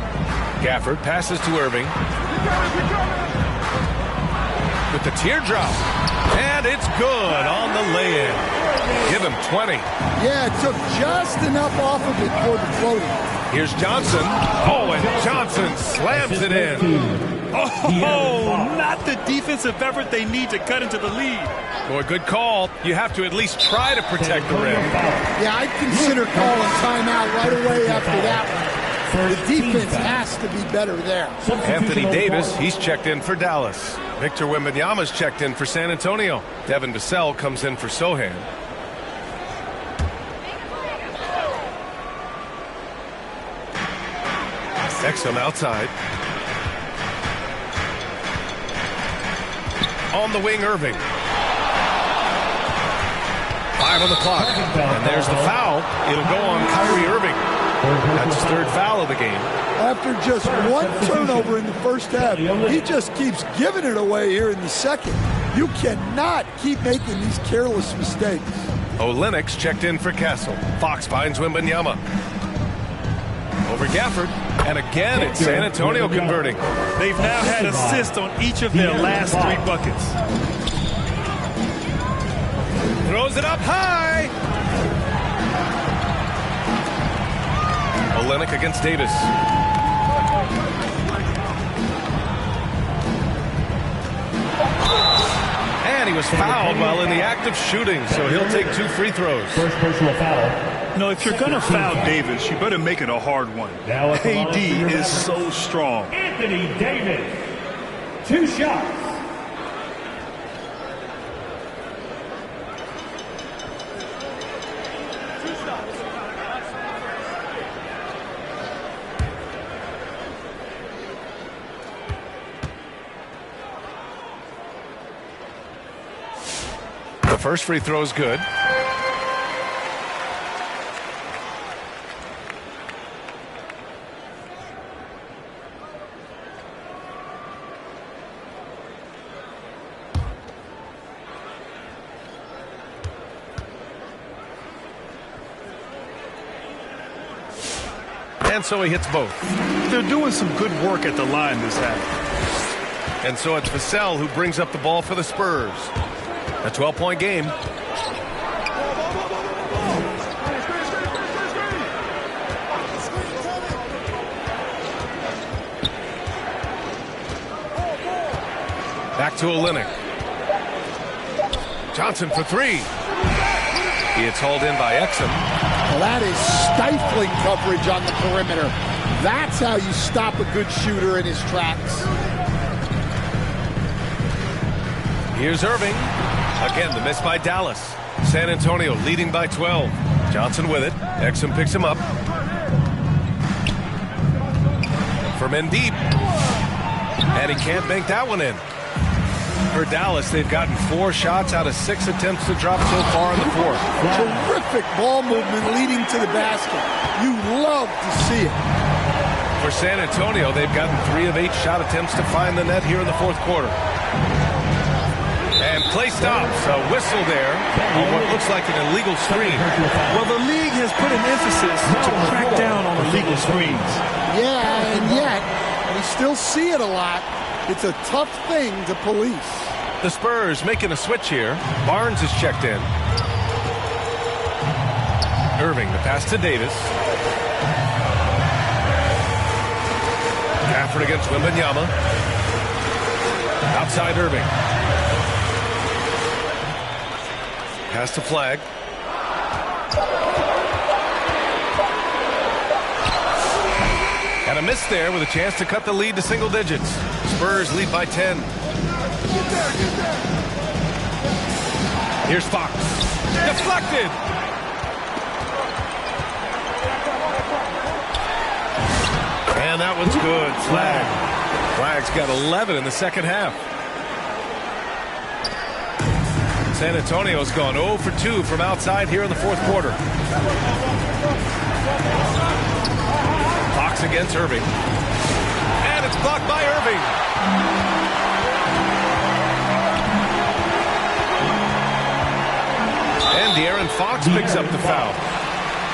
Gafford passes to Irving. With the teardrop. And it's good on the lay-in. Give him 20. Yeah, it took just enough off of it for the floater. Here's Johnson. Oh, and Johnson slams it in. Oh, not the defensive effort they need to cut into the lead. Boy, good call. You have to at least try to protect the rim. Yeah, I'd consider calling timeout right away after that one. The defense has to be better there. Anthony Davis, he's checked in for Dallas. Victor Wembanyama's checked in for San Antonio. Devin Vassell comes in for Sohan. Exum outside. On the wing, Irving. 5 on the clock. And there's the foul. It'll go on Kyrie Irving. That's his 3rd foul of the game. After just one turnover in the first half, he just keeps giving it away here in the second. You cannot keep making these careless mistakes. Olenek's checked in for Castle. Fox finds Wembanyama. Over Gafford. And again, it's San Antonio converting. They've now had assists on each of their last 3 buckets. Throws it up high. Olenek against Davis. And he was fouled while in the act of shooting, so he'll take 2 free throws. First personal foul. No, if you're going to foul Davis, you better make it a hard one. AD is so strong. Anthony Davis, 2 shots. First free throw is good. And so he hits both. They're doing some good work at the line this half. And so it's Vassell who brings up the ball for the Spurs. A 12-point game. Back to Olynyk. Johnson for three. He gets hauled in by Exum. Well, that is stifling coverage on the perimeter. That's how you stop a good shooter in his tracks. Here's Irving. Again, the miss by Dallas. San Antonio leading by 12. Johnson with it. Exum picks him up. From in deep. And he can't bank that one in. For Dallas, they've gotten 4 shots out of 6 attempts to drop so far in the fourth. Terrific ball movement leading to the basket. You love to see it. For San Antonio, they've gotten 3 of 8 shot attempts to find the net here in the fourth quarter. And play stops. A whistle there on what looks like an illegal screen. Well, the league has put an emphasis to crack down on illegal screens. Yeah, and yet we still see it a lot. It's a tough thing to police. The Spurs making a switch here. Barnes is checked in. Irving, the pass to Davis. Gafford against Wembanyama. Outside Irving. Pass to Flag. And a miss there with a chance to cut the lead to single digits. Spurs lead by 10. Here's Fox. Deflected. And that one's good. Flag's got 11 in the second half. San Antonio's gone 0 for 2 from outside here in the fourth quarter. Fox against Irving. And it's blocked by Irving. And De'Aaron Fox picks up the foul.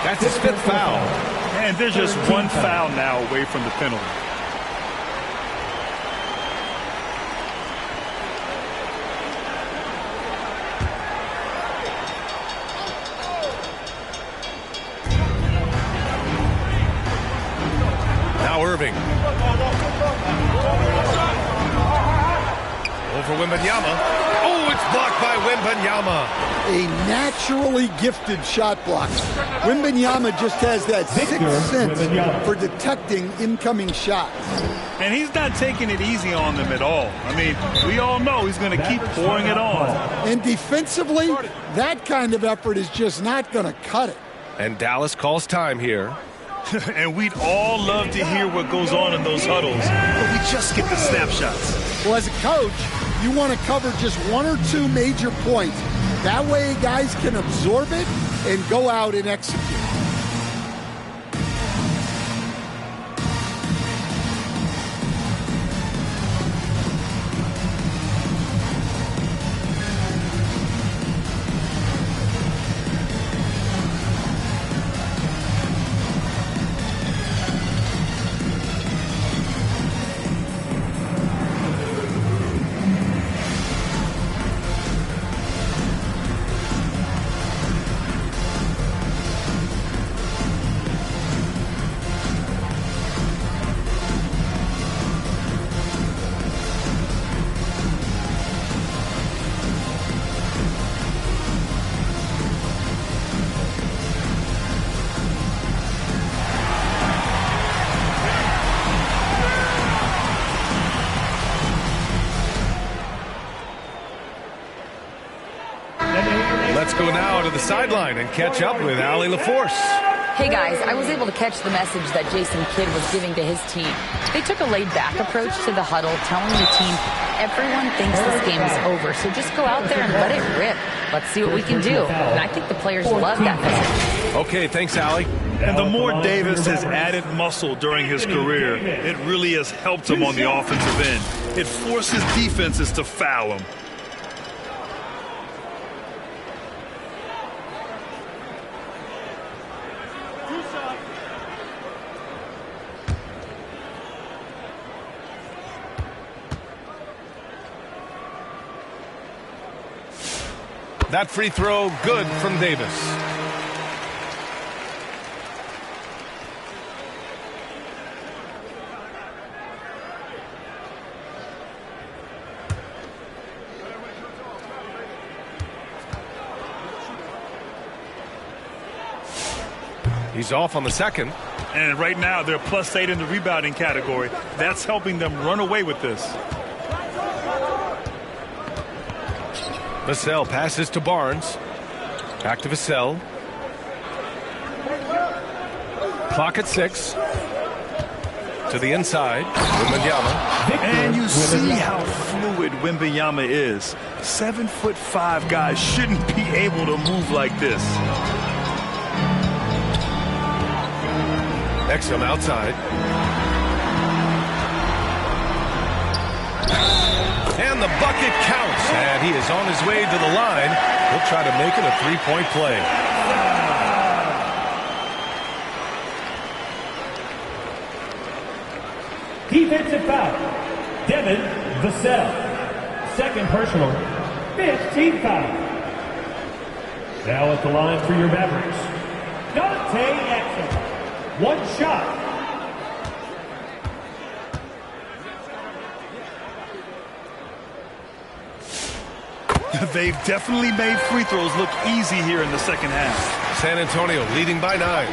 That's his 5th foul. And there's just 1 foul now away from the penalty. Now Irving. Over Wembanyama. Oh, it's blocked by Wembanyama. A naturally gifted shot blocker. Wembanyama just has that sixth sense for detecting incoming shots. And he's not taking it easy on them at all. I mean, we all know he's going to keep pouring it on. And defensively, that kind of effort is just not going to cut it. And Dallas calls time here. And we'd all love to hear what goes on in those huddles, but we just get the snapshots. Well, as a coach, you want to cover just 1 or 2 major points. That way guys can absorb it and go out and execute. Let's go now to the sideline and catch up with Allie LaForce. Hey guys, I was able to catch the message that Jason Kidd was giving to his team. They took a laid-back approach to the huddle, telling the team, everyone thinks this game is over, so just go out there and let it rip. Let's see what we can do. And I think the players love that message. Okay, thanks, Allie. And the more Davis has added muscle during his career, it really has helped him on the offensive end. It forces defenses to foul him. That free throw, good from Davis. He's off on the second. And right now, they're +8 in the rebounding category. That's helping them run away with this. Vassell passes to Barnes. Back to Vassell. Clock at 6. To the inside. Wembanyama. And you see how fluid Wembanyama is. 7'5" guys shouldn't be able to move like this. Exum outside. And the bucket counts. And he is on his way to the line. He'll try to make it a three-point play. Defensive foul. Devin Vassell. Second personal. 5th team foul. Now at the line for your Mavericks, Dante Exum. One shot. They've definitely made free throws look easy here in the second half. San Antonio leading by 9.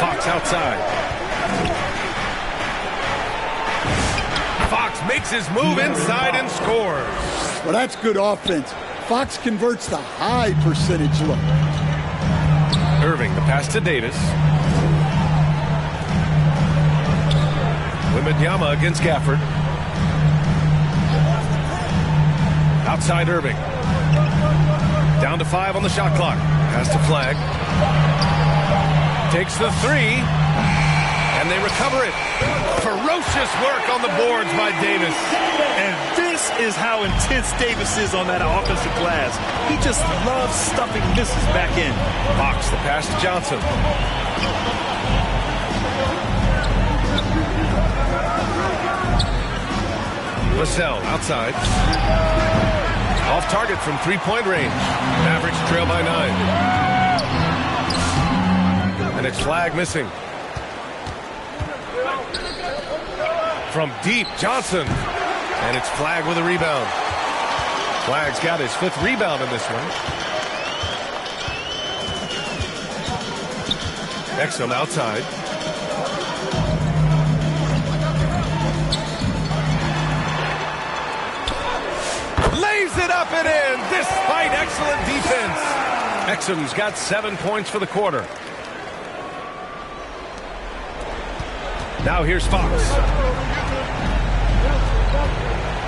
Fox outside. Fox makes his move inside and scores. Well, that's good offense. Fox converts the high percentage look. Irving, the pass to Davis. Wembanyama against Gafford. Outside Irving. Down to 5 on the shot clock. Pass to Flag. Takes the 3. And they recover it. Ferocious work on the boards by Davis. And this is how intense Davis is on that offensive glass. He just loves stuffing misses back in. Fox, the pass to Johnson. Vassell outside. Off target from three-point range. Mavericks trail by 9. And it's Flag missing. From deep, Johnson. And it's Flag with a rebound. Flag's got his 5th rebound in this one. Exum outside. Lays it up and in, despite excellent defense. Exum's got 7 points for the quarter. Now here's Fox.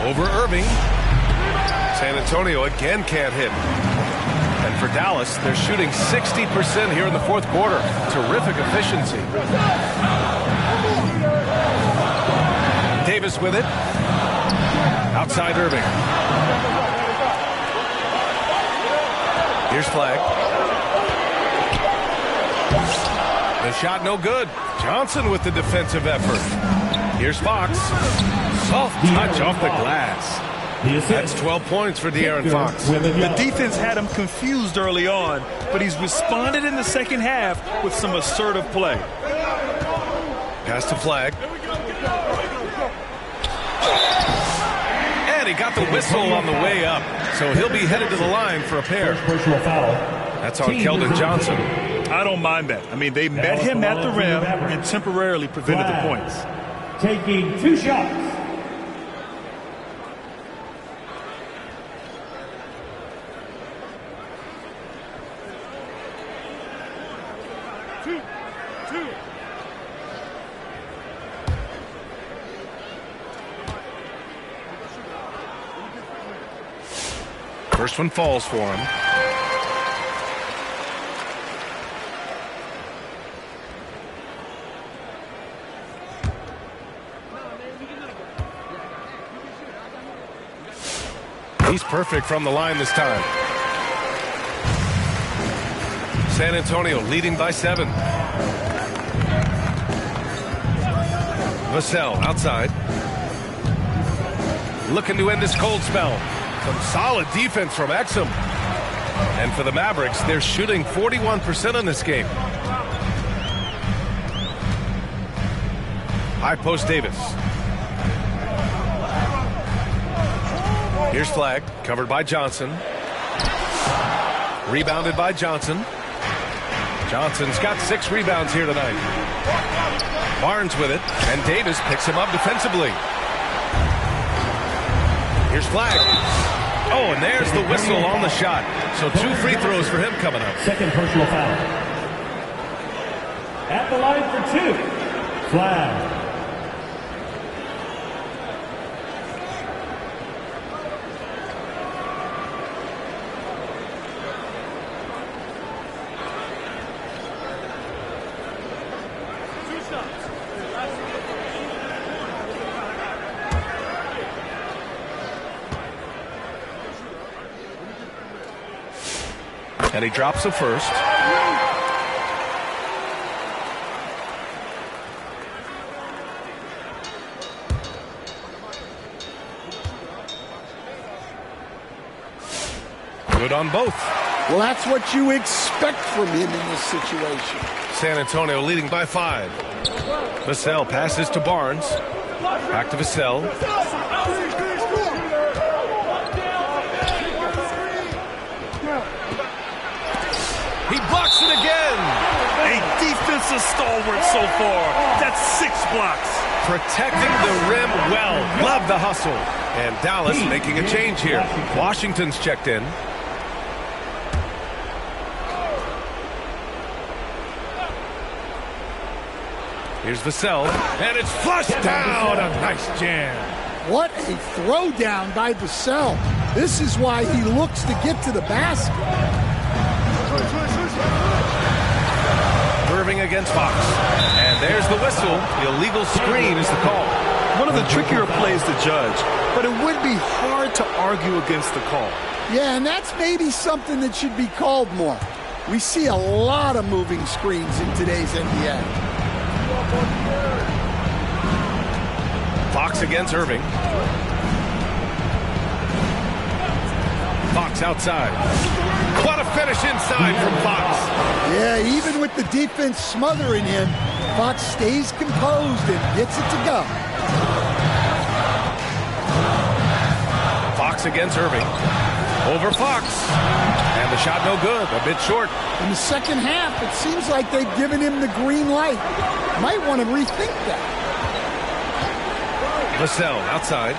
Over Irving. San Antonio again can't hit. And for Dallas, they're shooting 60% here in the 4th quarter. Terrific efficiency. Davis with it. Outside Irving. Here's Flag. The shot no good. Johnson with the defensive effort. Here's Fox. Soft touch off the glass. That's 12 points for De'Aaron Fox. The defense had him confused early on, but he's responded in the second half with some assertive play. Pass to Flag. And he got the whistle on the way up, so he'll be headed to the line for a pair. Personal foul. That's on Keldon Johnson. I don't mind that. I mean, they met him at the rim and temporarily prevented the points. Taking 2 shots. First one falls for him. He's perfect from the line this time. San Antonio leading by 7. Vassell outside. Looking to end this cold spell. Some solid defense from Exum. And for the Mavericks, they're shooting 41% in this game. High post Davis. Here's Flag, covered by Johnson. Rebounded by Johnson. Johnson's got 6 rebounds here tonight. Barnes with it, and Davis picks him up defensively. Here's Flag. Oh, and there's the whistle on the shot. So 2 free throws for him coming up. Second personal foul. At the line for 2, Flag. And he drops the first. Good on both. Well, that's what you expect from him in this situation. San Antonio leading by 5. Vassell passes to Barnes. Back to Vassell. He blocks it again. A defensive stalwart so far. That's 6 blocks. Protecting the rim well. Love the hustle. And Dallas making a change here. Washington's checked in. Here's Vassell. And it's flushed down. A nice jam. What a throwdown by Vassell. This is why he looks to get to the basket. Irving against Fox. And there's the whistle. The illegal screen is the call. One of the trickier plays to judge, but it would be hard to argue against the call. Yeah, and that's maybe something that should be called more. We see a lot of moving screens in today's NBA. Fox against Irving. Fox outside. What a finish inside from Fox. Yeah, even with the defense smothering him, Fox stays composed and gets it to go. Fox against Irving. Over Fox. And the shot no good. A bit short. In the second half, it seems like they've given him the green light. Might want to rethink that. Vassell outside.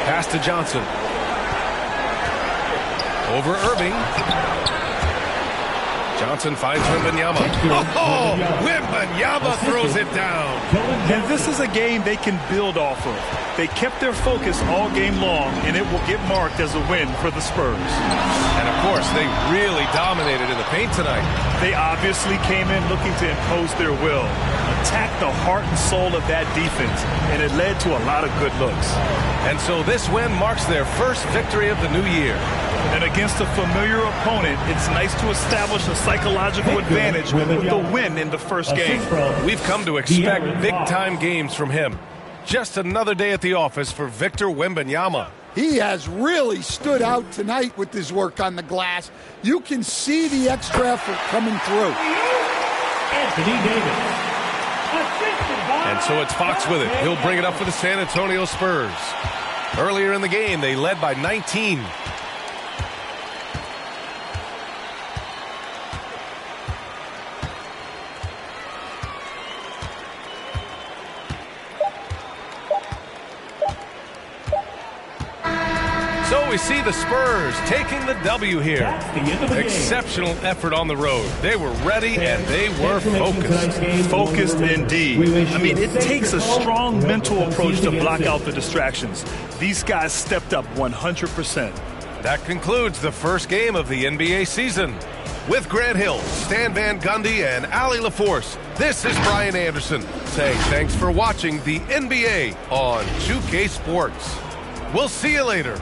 Pass to Johnson. Over Irving. Johnson finds Wembanyama. Oh, Wembanyama throws it down. And this is a game they can build off of. They kept their focus all game long, and it will get marked as a win for the Spurs. And, of course, they really dominated in the paint tonight. They obviously came in looking to impose their will, attack the heart and soul of that defense, and it led to a lot of good looks. And so this win marks their first victory of the new year. And against a familiar opponent, it's nice to establish a psychological advantage with the win in the first game. We've come to expect big-time games from him. Just another day at the office for Victor Wembanyama. He has really stood out tonight with his work on the glass. You can see the extra effort coming through. Anthony Davis. And so it's Fox with it. He'll bring it up for the San Antonio Spurs. Earlier in the game, they led by 19. So we see the Spurs taking the W here. Exceptional effort on the road. They were ready and they were focused. Focused indeed. I mean, it takes a strong mental approach to block out the distractions. These guys stepped up 100%. That concludes the first game of the NBA season. With Grant Hill, Stan Van Gundy, and Allie LaForce, this is Brian Anderson saying thanks for watching the NBA on 2K Sports. We'll see you later.